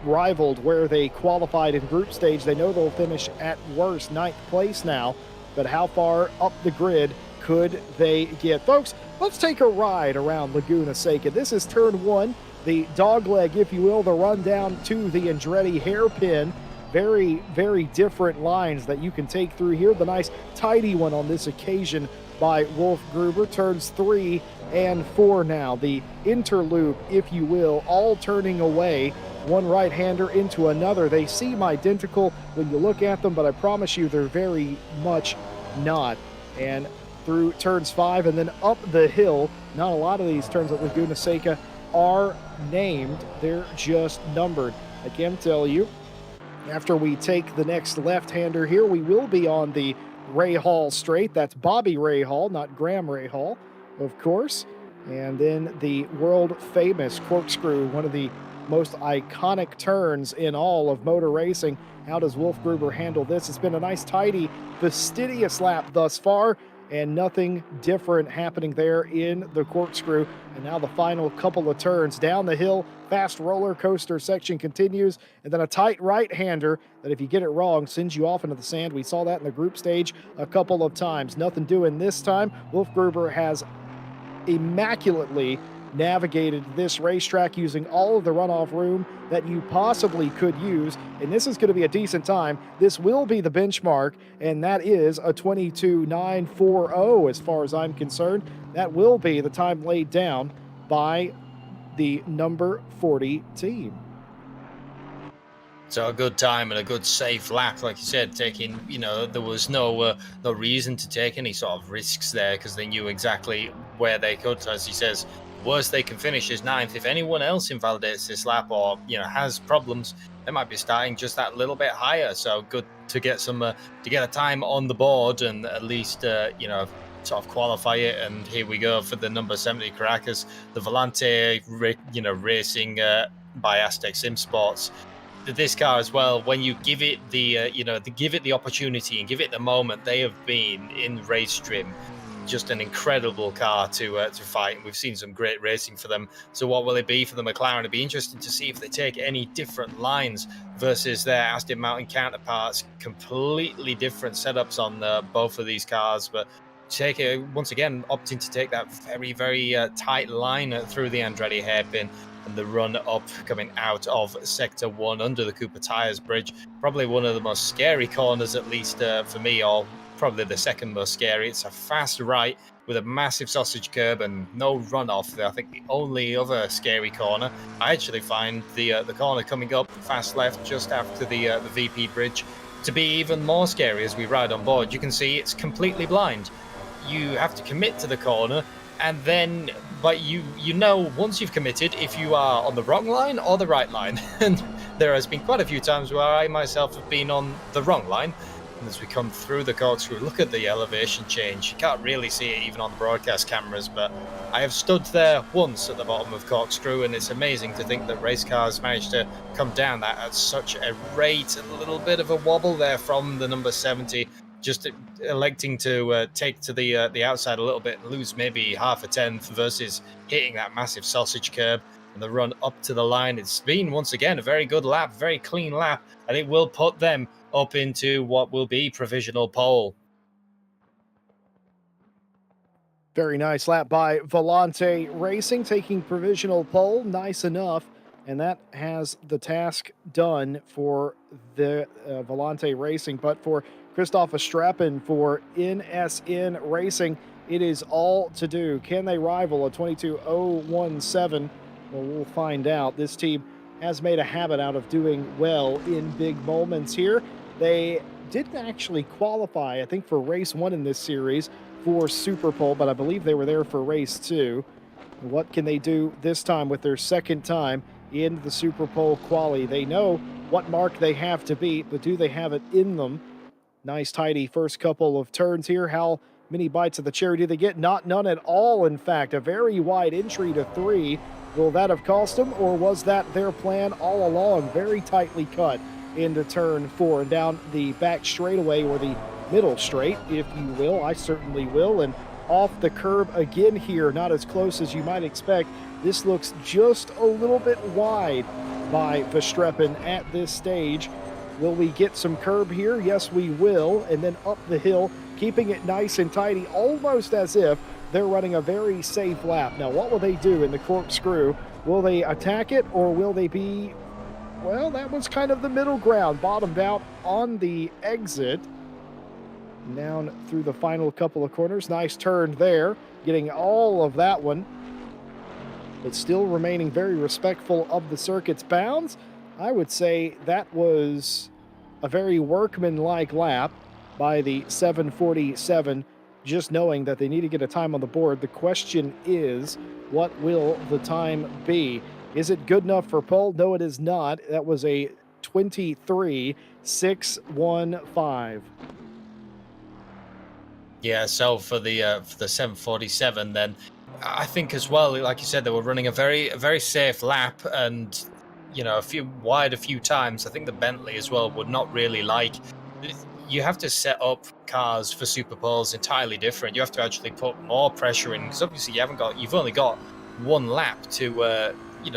rivaled where they qualified in group stage. They know they'll finish at worst 9th place now, but how far up the grid could they get? Folks, let's take a ride around Laguna Seca. This is turn 1, the dog leg, if you will, the run down to the Andretti hairpin. Very, very different lines that you can take through here. The nice tidy one on this occasion by Wolf Gruber. Turns 3 and 4 now. The interloop, if you will, all turning away. One right-hander into another. They seem identical when you look at them, but I promise you they're very much not. And through turns 5 and then up the hill, not a lot of these turns at Laguna Seca are named. They're just numbered. I can tell you, after we take the next left-hander here, we will be on the Ray Hall straight. That's Bobby Ray Hall, not Graham Ray Hall, of course. And then the world-famous corkscrew, one of the most iconic turns in all of motor racing. How does Wolf Gruber handle this? It's been a nice, tidy, fastidious lap thus far, and nothing different happening there in the corkscrew. And now the final couple of turns down the hill, fast roller coaster section continues, and then a tight right-hander that if you get it wrong sends you off into the sand. We saw that in the group stage a couple of times. Nothing doing this time. Wolf Gruber has immaculately navigated this racetrack using all of the runoff room that you possibly could use. And this is going to be a decent time. This will be the benchmark, and that is a 22.940 as far as I'm concerned. That will be the time laid down by the number 40 team. So a good time and a good safe lap, like you said, taking, there was no reason to take any sort of risks there because they knew exactly where they could. As he says, worst they can finish is ninth. If anyone else invalidates this lap or, has problems, they might be starting just that little bit higher. So good to get to get a time on the board and at least, sort of qualify it. And here we go for the number 70 Caracas, the Volante, racing by Aztec Sim Sports. This car as well, when you give it the opportunity and give it the moment, they have been in race trim just an incredible car to fight. And we've seen some great racing for them. So what will it be for the McLaren? It'll be interesting to see if they take any different lines versus their Aston Martin counterparts. Completely different setups on both of these cars, but once again opting to take that very, very tight line through the Andretti hairpin. And the run up coming out of Sector 1 under the Cooper Tires Bridge. Probably one of the most scary corners, at least for me, or probably the second most scary. It's a fast right with a massive sausage curb and no runoff. I think the only other scary corner, I actually find the corner coming up fast left just after the VP Bridge to be even more scary as we ride on board. You can see it's completely blind. You have to commit to the corner, and then, but once you've committed, if you are on the wrong line or the right line. And there has been quite a few times where I myself have been on the wrong line. And as we come through the corkscrew, look at the elevation change. You can't really see it even on the broadcast cameras, but I have stood there once at the bottom of corkscrew, and it's amazing to think that race cars managed to come down that at such a rate. A little bit of a wobble there from the number 70. Just electing to take to the outside a little bit and lose maybe half a tenth versus hitting that massive sausage curb and the run up to the line. It's been, once again, a very good lap, very clean lap, and it will put them up into what will be provisional pole. Very nice lap by Volante Racing, taking provisional pole. Nice enough. And that has the task done for the Volante Racing. But for Christoph Verstappen for NSN Racing, it is all to do. Can they rival a 22.017? Well, we'll find out. This team has made a habit out of doing well in big moments here. They didn't actually qualify, I think, for race 1 in this series for Super Pole, but I believe they were there for race 2. What can they do this time with their second time in the Super Pole quali? They know what mark they have to beat, but do they have it in them? Nice, tidy first couple of turns here. How many bites of the cherry do they get? None at all, in fact. A very wide entry to 3. Will that have cost them, or was that their plan all along? Very tightly cut into turn 4 and down the back straightaway, or the middle straight, if you will. I certainly will. And off the curb again here, not as close as you might expect. This looks just a little bit wide by Verstappen at this stage. Will we get some curb here? Yes, we will. And then up the hill, keeping it nice and tidy, almost as if they're running a very safe lap. Now, what will they do in the corkscrew? Will they attack it, or will they be, well, that was kind of the middle ground, bottomed out on the exit. Down through the final couple of corners. Nice turn there, getting all of that one, but still remaining very respectful of the circuit's bounds. I would say that was a very workmanlike lap by the 747, just knowing that they need to get a time on the board. The question is, what will the time be? Is it good enough for pole? No, it is not. That was a 23.615. Yeah, so for the 747, then I think as well, like you said, they were running a very safe lap, and a few times. I think the Bentley as well would not really like. You have to set up cars for Super Poles entirely different. You have to actually put more pressure in, because obviously you've only got one lap to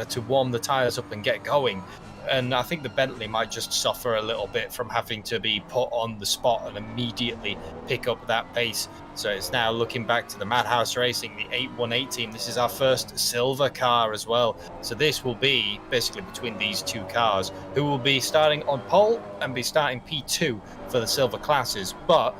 to warm the tires up and get going. and I think the Bentley might just suffer a little bit from having to be put on the spot and immediately pick up that pace. So it's now looking back to the Madhouse Racing, the 818 team. This is our first silver car as well. So this will be basically between these two cars, who will be starting on pole and be starting P2 for the silver classes. But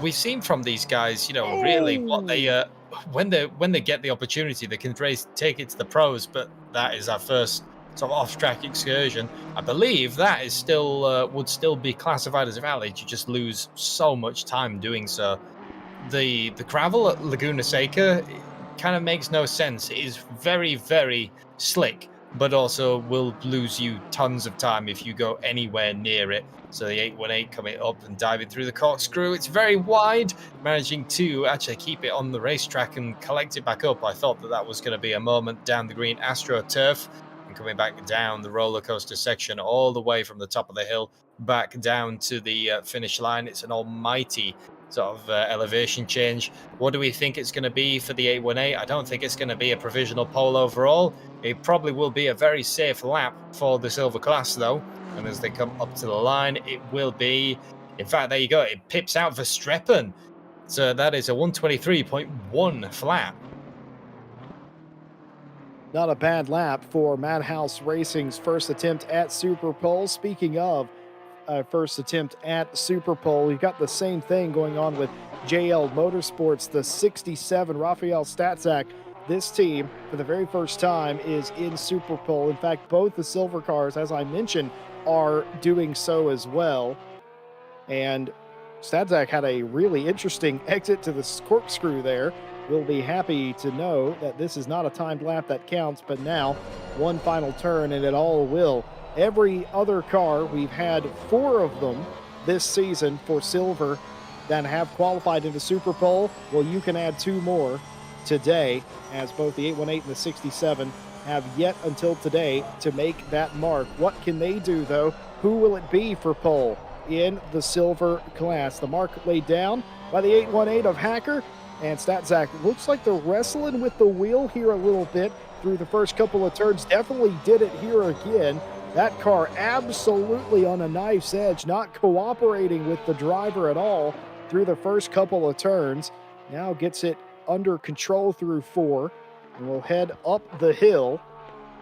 we've seen from these guys, really what they when they get the opportunity, they can take it to the pros. But that is our first sort of off-track excursion. I believe that is still would still be classified as valid. You just lose so much time doing so. The gravel at Laguna Seca kind of makes no sense. It is very, very slick, but also will lose you tons of time if you go anywhere near it. So the 818 coming up and diving through the corkscrew. It's very wide, managing to actually keep it on the racetrack and collect it back up. I thought that was going to be a moment down the green AstroTurf and coming back down the roller coaster section all the way from the top of the hill back down to the finish line. It's an almighty sort of elevation change. What do we think it's going to be for the 818? I don't think it's going to be a provisional pole overall. It probably will be a very safe lap for the silver class though. And as they come up to the line, it will be, in fact, there you go. It pips out Verstappen. So that is a 123.1 flat. Not a bad lap for Madhouse Racing's first attempt at Super Pole. Speaking of first attempt at Super Pole, you got the same thing going on with JL Motorsports, the 67 Rafael Statzak. This team, for the very first time, is in Super Pole. In fact, both the silver cars, as I mentioned, are doing so as well. And Statzak had a really interesting exit to the corkscrew there. We'll be happy to know that this is not a timed lap that counts, but now one final turn and it all will. Every other car, we've had 4 of them this season for silver that have qualified into Super Pole. Well, you can add 2 more today, as both the 818 and the 67 have yet until today to make that mark. What can they do, though? Who will it be for pole in the silver class? The mark laid down by the 818 of Hacker, and Statzak looks like they're wrestling with the wheel here a little bit through the first couple of turns. Definitely did it here again. That car absolutely on a knife's edge, not cooperating with the driver at all through the first couple of turns. Now gets it under control through 4, and will head up the hill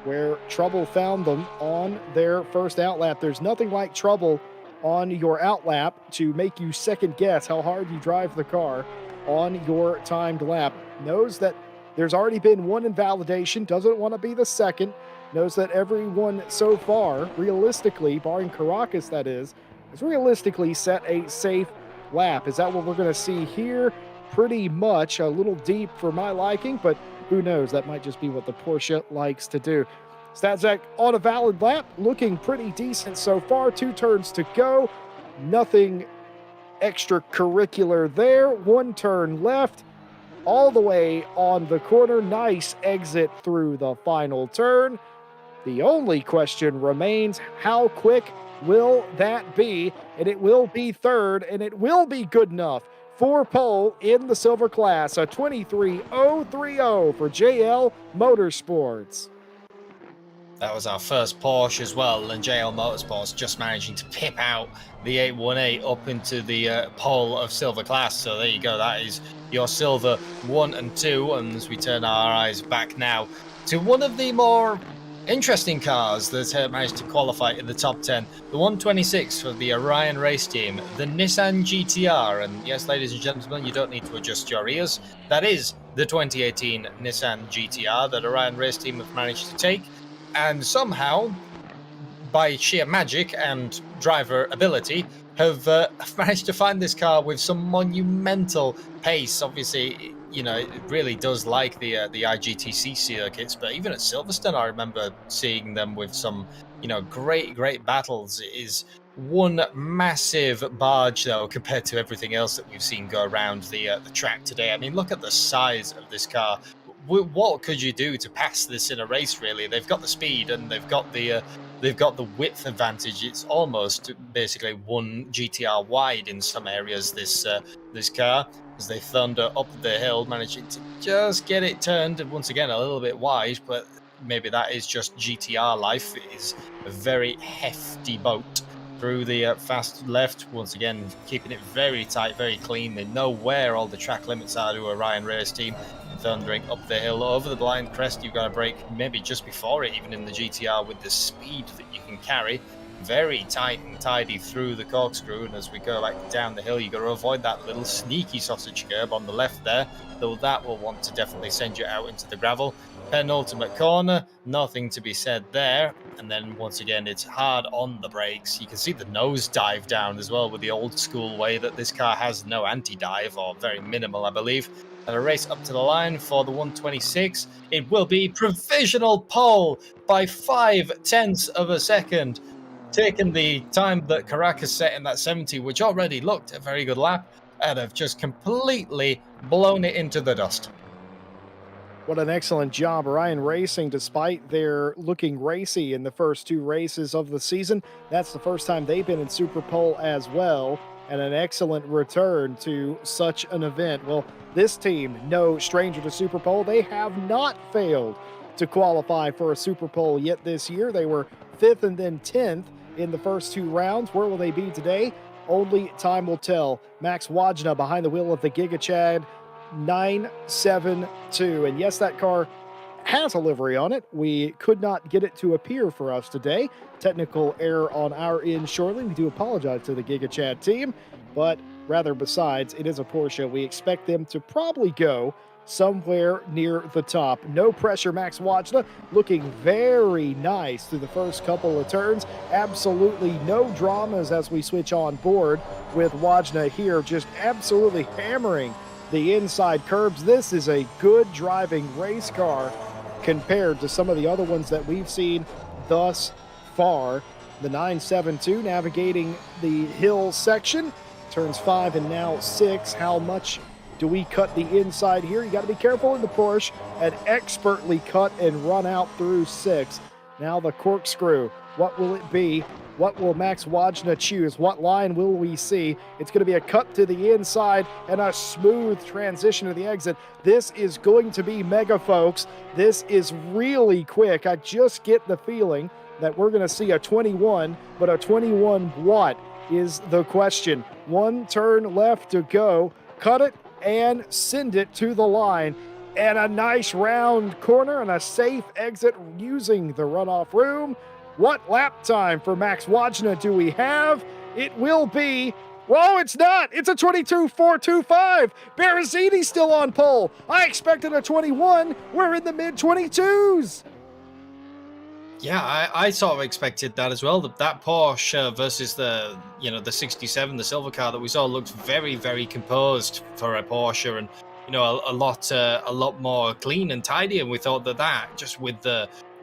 where trouble found them on their first outlap. There's nothing like trouble on your outlap to make you second guess how hard you drive the car on your timed lap. Knows that there's already been one invalidation, doesn't want to be the second, knows that everyone so far, realistically, barring Caracas that is, has realistically set a safe lap. Is that what we're going to see here? Pretty much. A little deep for my liking, but who knows? That might just be what the Porsche likes to do. Statzak on a valid lap, looking pretty decent so far. 2 turns to go. Nothing extracurricular there. 1 turn left. All the way on the corner. Nice exit through the final turn. The only question remains, how quick will that be? And it will be third, and it will be good enough for pole in the silver class. A 23.030 for JL Motorsports. That was our first Porsche as well, and JL Motorsports just managing to pip out the 818 up into the pole of silver class. So there you go, that is your silver 1 and 2. And as we turn our eyes back now to one of the more interesting cars that managed to qualify in the top 10, the 126 for the Orion race team, the Nissan GTR. And yes, ladies and gentlemen, you don't need to adjust your ears. That is the 2018 Nissan GTR that Orion race team have managed to take, and somehow, by sheer magic and driver ability, have managed to find this car with some monumental pace. Obviously, it really does like the IGTC circuits, but even at Silverstone, I remember seeing them with some, great battles. It is one massive barge, though, compared to everything else that we've seen go around the track today. I mean, look at the size of this car. What could you do to pass this in a race? Really, they've got the speed and they've got the width advantage. It's almost basically one GTR wide in some areas. This car, as they thunder up the hill, managing to just get it turned once again a little bit wide, but maybe that is just GTR life. It is a very hefty boat through the fast left. Once again, keeping it very tight, very clean. They know where all the track limits are to a Ryan Race team. Thundering up the hill over the blind crest, you've got to brake maybe just before it, even in the GTR, with the speed that you can carry. Very tight and tidy through the corkscrew, and as we go back down the hill, you've got to avoid that little sneaky sausage curb on the left there, though that will want to definitely send you out into the gravel. Penultimate corner, nothing to be said there, and then once again it's hard on the brakes. You can see the nose dive down as well, with the old school way that this car has no anti-dive, or very minimal I believe. And a race up to the line for the 126. It will be provisional pole by 0.5 of a second, taking the time that Caracas set in that 70, which already looked a very good lap, and have just completely blown it into the dust. What an excellent job, Ryan Racing, despite their looking racy in the first two races of the season. That's the first time they've been in Super Pole as well, and an excellent return to such an event. Well, this team, no stranger to Super Pole, they have not failed to qualify for a Super Pole yet this year. They were 5th and then 10th in the first two rounds. Where will they be today? Only time will tell. Max Wajna behind the wheel of the Giga Chad 972. And yes, that car has a livery on it. We could not get it to appear for us today. Technical error on our end shortly. We do apologize to the Giga Chad team, but rather besides, it is a Porsche. We expect them to probably go somewhere near the top. No pressure, Max Wajna looking very nice through the first couple of turns. Absolutely no dramas as we switch on board with Wajna here, just absolutely hammering the inside curbs. This is a good driving race car compared to some of the other ones that we've seen thus far. The 972 navigating the hill section, turns 5 and now 6. How much do we cut the inside here? You got to be careful in the Porsche, and expertly cut and run out through 6. Now the corkscrew, what will it be? What will Max Wajna choose? What line will we see? It's going to be a cut to the inside and a smooth transition to the exit. This is going to be mega, folks. This is really quick. I just get the feeling that we're going to see a 21, but a 21 what is the question. One turn left to go. Cut it and send it to the line. And a nice round corner and a safe exit using the runoff room. What lap time for Max Wajna do we have? It will be, whoa, it's not. It's a 22.425. Berrezzini's still on pole. I expected a 21. We're in the mid-22s. Yeah, I sort of expected that as well. That Porsche versus the 67, the silver car that we saw, looked very, very composed for a Porsche, and a lot more clean and tidy. And we thought that just with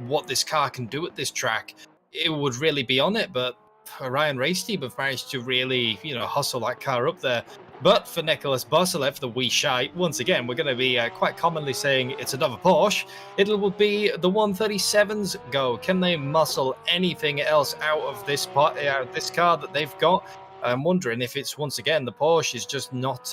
what this car can do at this track, it would really be on it. But Ryan Race Team have managed to really, hustle that car up there. But for Nicholas Boselev, the wee shite, once again, we're going to be quite commonly saying it's another Porsche. It will be the 137's go. Can they muscle anything else out of this car that they've got? I'm wondering if it's, once again, the Porsche is just not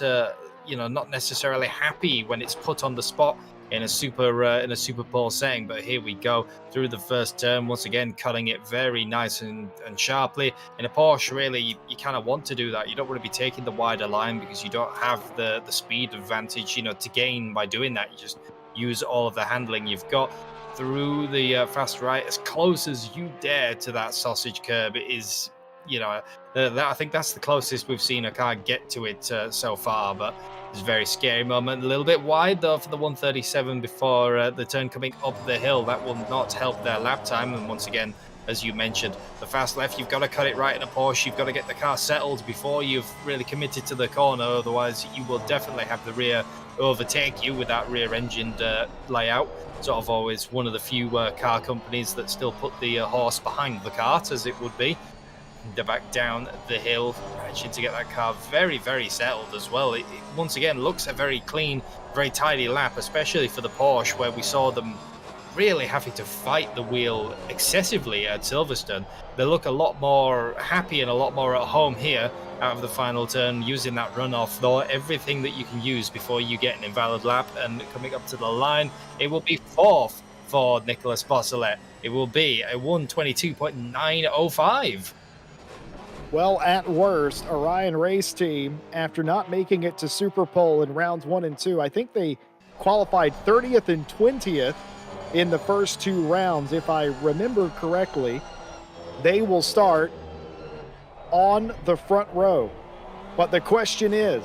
necessarily happy when it's put on the spot in a super pole setting. But here we go through the first turn, once again cutting it very nice and sharply. In a Porsche, really, you kind of want to do that. You don't want to be taking the wider line because you don't have the speed advantage to gain by doing that. You just use all of the handling you've got through the fast right as close as you dare to that sausage curb. It is, I think that's the closest we've seen a car get to it so far. But it's a very scary moment. A little bit wide though for the 137 before the turn coming up the hill. That will not help their lap time. And once again, as you mentioned, the fast left, you've got to cut it right in a Porsche. You've got to get the car settled before you've really committed to the corner. Otherwise, you will definitely have the rear overtake you with that rear-engined layout. Sort of always one of the few car companies that still put the horse behind the cart, as it would be. They're back down the hill, managing to get that car very, very settled as well. It once again looks a very clean, very tidy lap, especially for the Porsche, where we saw them really having to fight the wheel excessively at Silverstone. They look a lot more happy and a lot more at home here out of the final turn, using that runoff, though everything that you can use before you get an invalid lap. And coming up to the line, it will be fourth for Nicholas Bosselet. It will be a 122.905. Well, at worst, Orion Race Team, after not making it to Super Pole in rounds 1 and 2, I think they qualified 30th and 20th in the first 2 rounds, if I remember correctly. They will start on the front row. But the question is,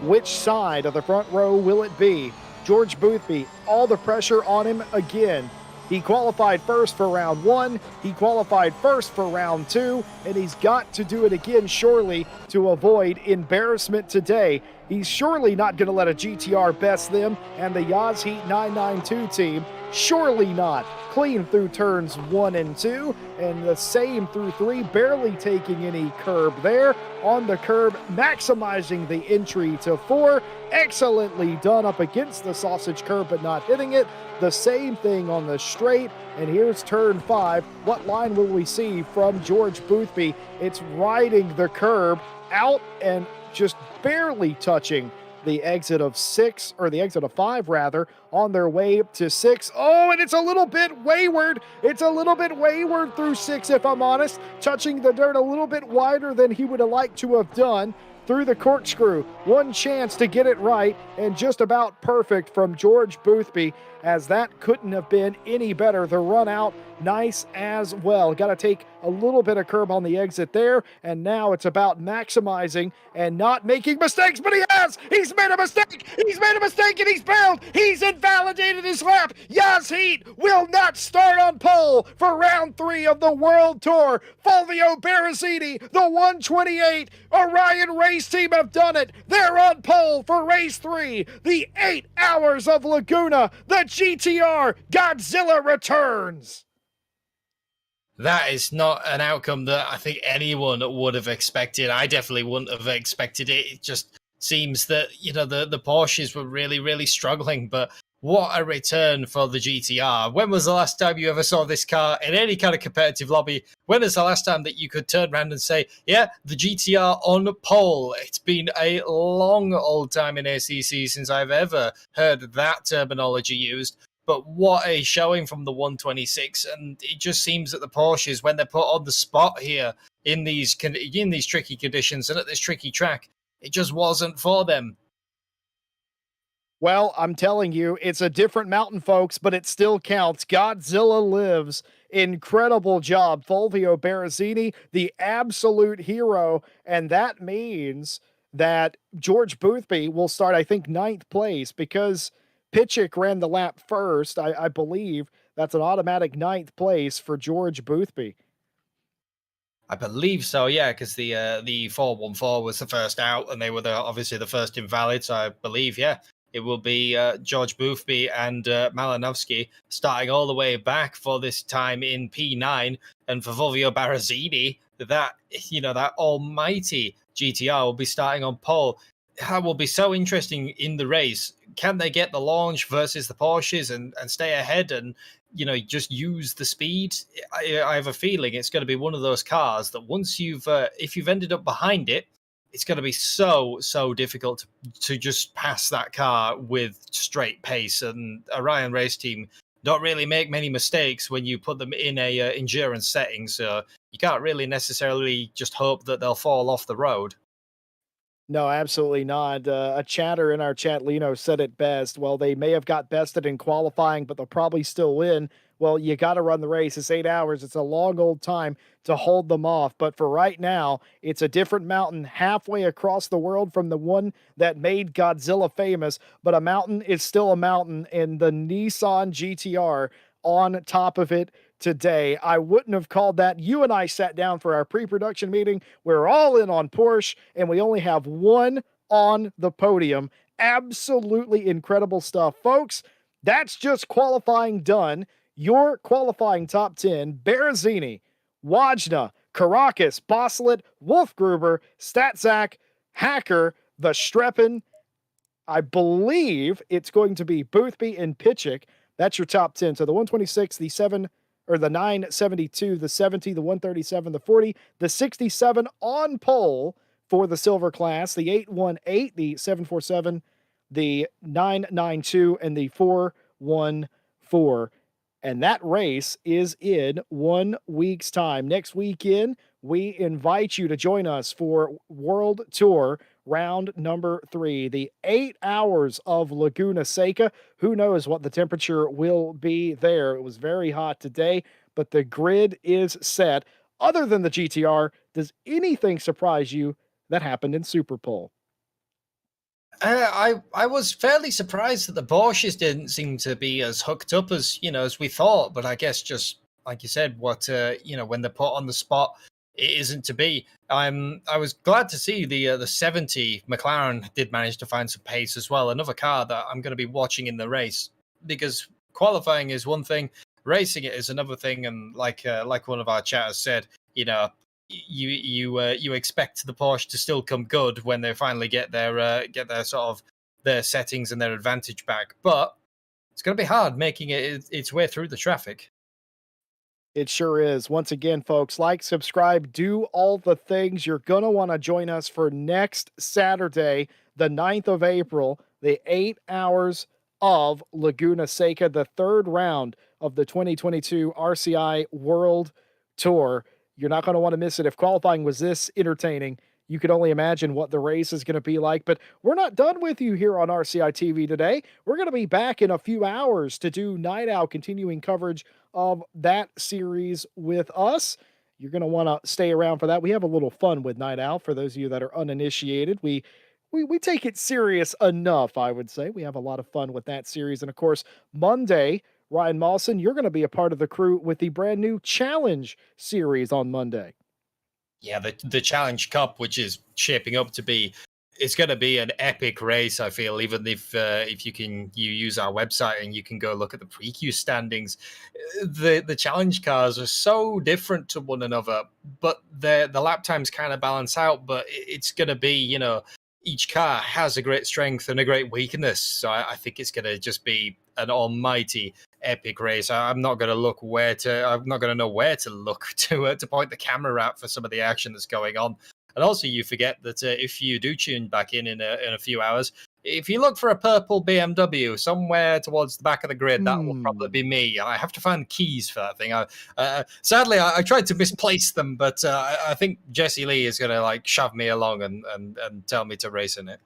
which side of the front row will it be? George Boothby, all the pressure on him again. He qualified first for round 1, he qualified first for round 2, and he's got to do it again surely to avoid embarrassment today. He's surely not going to let a GTR best them and the Yaz Heat 992 team. Surely not. Clean through turns 1 and 2, and the same through 3, barely taking any curb there. On the curb, maximizing the entry to 4. Excellently done up against the sausage curb, but not hitting it. The same thing on the straight, and here's turn 5. What line will we see from George Boothby? It's riding the curb out and just barely touching the exit of 6, or the exit of 5 rather, on their way to 6. Oh, and it's a little bit wayward. It's a little bit wayward through 6, if I'm honest, touching the dirt a little bit wider than he would have liked to have done. Through the corkscrew, one chance to get it right, and just about perfect from George Boothby, as that couldn't have been any better. The run out, nice as well. Got to take a little bit of curb on the exit there, and now it's about maximizing and not making mistakes, but he has! He's made a mistake! He's made a mistake and he's bailed! He's invalidated his lap! Yaz Heat will not start on pole for round 3 of the World Tour. Fulvio Berrezzini, the 128, Orion Race Team have done it. They're on pole for race 3, the 8 hours of Laguna. The GTR Godzilla returns. That is not an outcome that I think anyone would have expected. I definitely wouldn't have expected it. It just seems that, you know, the Porsches were really, really struggling, but what a return for the GTR. When was the last time you ever saw this car in any kind of competitive lobby? When is the last time that you could turn around and say, yeah, the GTR on pole? It's been a long old time in ACC since I've ever heard that terminology used. But what a showing from the 126, and it just seems that the Porsches, when they're put on the spot here in these tricky conditions and at this tricky track, it just wasn't for them. Well, I'm telling you, it's a different mountain, folks, but it still counts. Godzilla lives. Incredible job, Fulvio Berrezzini, the absolute hero, and that means that George Boothby will start, I think, 9th place, because Pitchick ran the lap first. I believe that's an automatic 9th place for George Boothby. I believe so, yeah, because the 414 was the first out, and they were obviously the first invalid. So I believe, yeah, it will be George Boothby and Malinovsky starting all the way back for this time in P9, and for Fulvio Berrezzini, that almighty GTR will be starting on pole. That will be so interesting in the race. Can they get the launch versus the Porsches and stay ahead and, just use the speed? I have a feeling it's going to be one of those cars that once if you've ended up behind it, it's going to be so difficult to just pass that car with straight pace. And Orion Race Team don't really make many mistakes when you put them in a endurance setting. So you can't really necessarily just hope that they'll fall off the road. No, absolutely not. A chatter in our chat, Lino, said it best. Well, they may have got bested in qualifying, but they'll probably still win. Well, you got to run the race. It's 8 hours. It's a long old time to hold them off. But for right now, it's a different mountain halfway across the world from the one that made Godzilla famous. But a mountain is still a mountain, and the Nissan GTR on top of it today. I wouldn't have called that. You and I sat down for our pre-production meeting. We're all in on Porsche, and we only have one on the podium. Absolutely incredible stuff. Folks, that's just qualifying done. Your qualifying top 10, Berrezzini, Wajna, Caracas, Bosselet, Wolfgruber, Statzak, Hacker, Verstreppen. I believe it's going to be Boothby and Pitchick. That's your top 10. So the 126, the 7, or the 972, the 70, the 137, the 40, the 67 on pole for the silver class, the 818, the 747, the 992, and the 414. And that race is in 1 week's time. Next weekend, we invite you to join us for World Tour round number 3, the 8 hours of Laguna Seca. Who knows what the temperature will be there? It was very hot today, but the grid is set. Other than the GTR, does anything surprise you that happened in Superpole? I was fairly surprised that the Porsches didn't seem to be as hooked up as as we thought. But I guess just like you said, what when they're put on the spot, it isn't to be. I was glad to see the 70 McLaren did manage to find some pace as well. Another car that I'm going to be watching in the race because qualifying is one thing, racing it is another thing. And like one of our chatters said, you expect the Porsche to still come good when they finally get their sort of their settings and their advantage back, but it's going to be hard making its way through the traffic. It sure is. Once again, folks, like, subscribe, do all the things. You're going to want to join us for next Saturday, the 9th of April, the 8 hours of Laguna Seca, the third round of the 2022 RCI World Tour. You're not going to want to miss it. If qualifying was this entertaining, you could only imagine what the race is going to be like. But we're not done with you here on RCI TV today. We're going to be back in a few hours to do Night Owl continuing coverage of that series with us. You're going to want to stay around for that. We have a little fun with Night Owl for those of you that are uninitiated. We take it serious enough, I would say. We have a lot of fun with that series. And of course, Monday, Ryan Mawson, you're going to be a part of the crew with the brand new Challenge series on Monday. Yeah, the Challenge Cup, which is shaping up to be, it's going to be an epic race. I feel, even if you use our website and you can go look at the pre-queue standings, the challenge cars are so different to one another, but the lap times kind of balance out. But it's going to be, each car has a great strength and a great weakness. So I think it's going to just be an almighty epic race. I'm not going to look where to. I'm not going to know where to look to point the camera at for some of the action that's going on. And also, you forget that if you do tune back in a few hours, if you look for a purple BMW somewhere towards the back of the grid, that will probably be me. I have to find keys for that thing. Sadly, I tried to misplace them, but I think Jesse Lee is going to shove me along and tell me to race in it.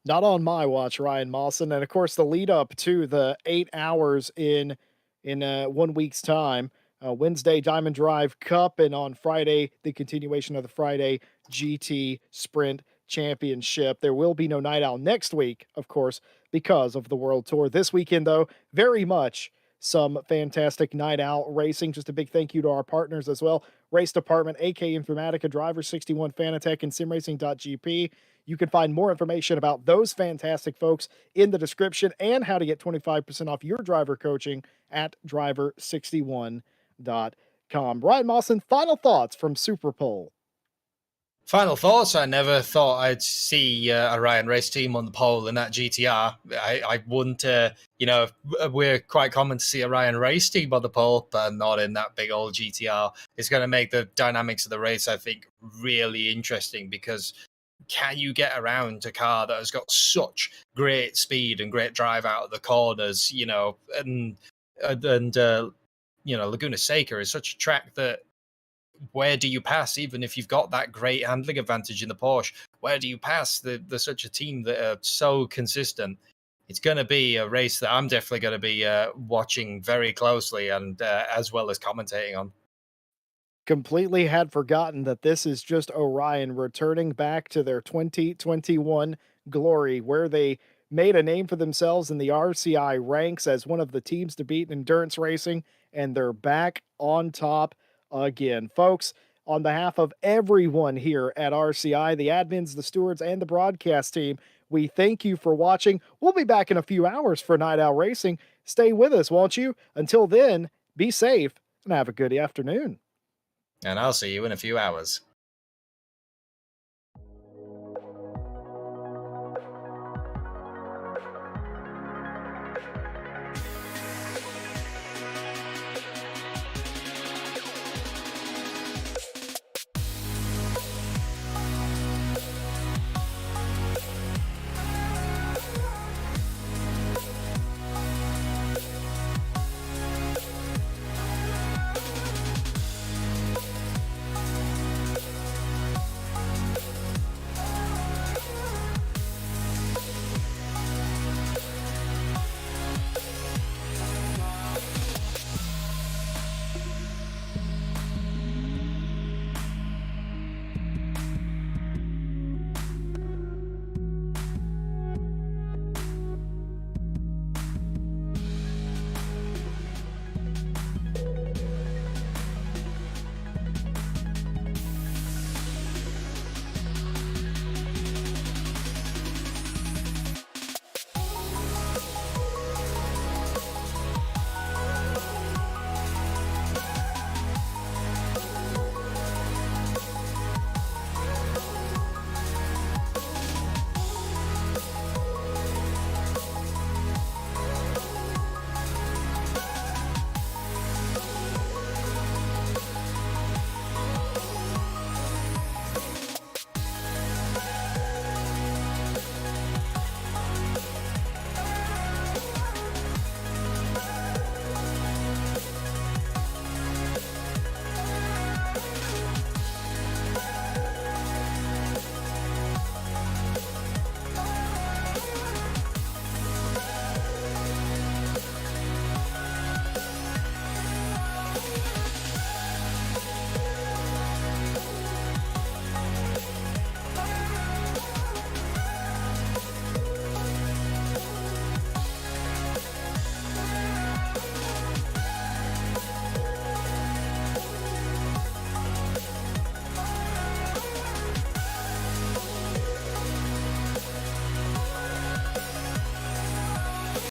Not on my watch, Ryan Mawson. And of course, the lead up to the 8 hours in 1 week's time. Wednesday, Diamond Drive Cup, and on Friday, the continuation of the Friday GT Sprint Championship. There will be no Night Owl next week, of course, because of the World Tour. This weekend, though, very much some fantastic Night Owl racing. Just a big thank you to our partners as well: Race Department, AK Informatica, Driver 61, Fanatec, and SimRacing.gp. You can find more information about those fantastic folks in the description and how to get 25% off your driver coaching at driver61.com. Ryan Mawson, final thoughts from Super Pole. Final thoughts. I never thought I'd see a Ryan race team on the pole in that GTR. I wouldn't, we're quite common to see a Ryan race team on the pole, but not in that big old GTR. It's going to make the dynamics of the race, I think, really interesting because can you get around a car that has got such great speed and great drive out of the corners, and Laguna Seca is such a track that where do you pass, even if you've got that great handling advantage in the Porsche? Where do you pass the such a team that are so consistent? It's going to be a race that I'm definitely going to be watching very closely and as well as commentating on. Completely had forgotten that this is just Orion returning back to their 2021 glory, where they made a name for themselves in the RCI ranks as one of the teams to beat in endurance racing, and they're back on top again. Folks, on behalf of everyone here at RCI, the admins, the stewards, and the broadcast team, we thank you for watching. We'll be back in a few hours for Night Owl Racing. Stay with us, won't you? Until then, be safe and have a good afternoon. And I'll see you in a few hours.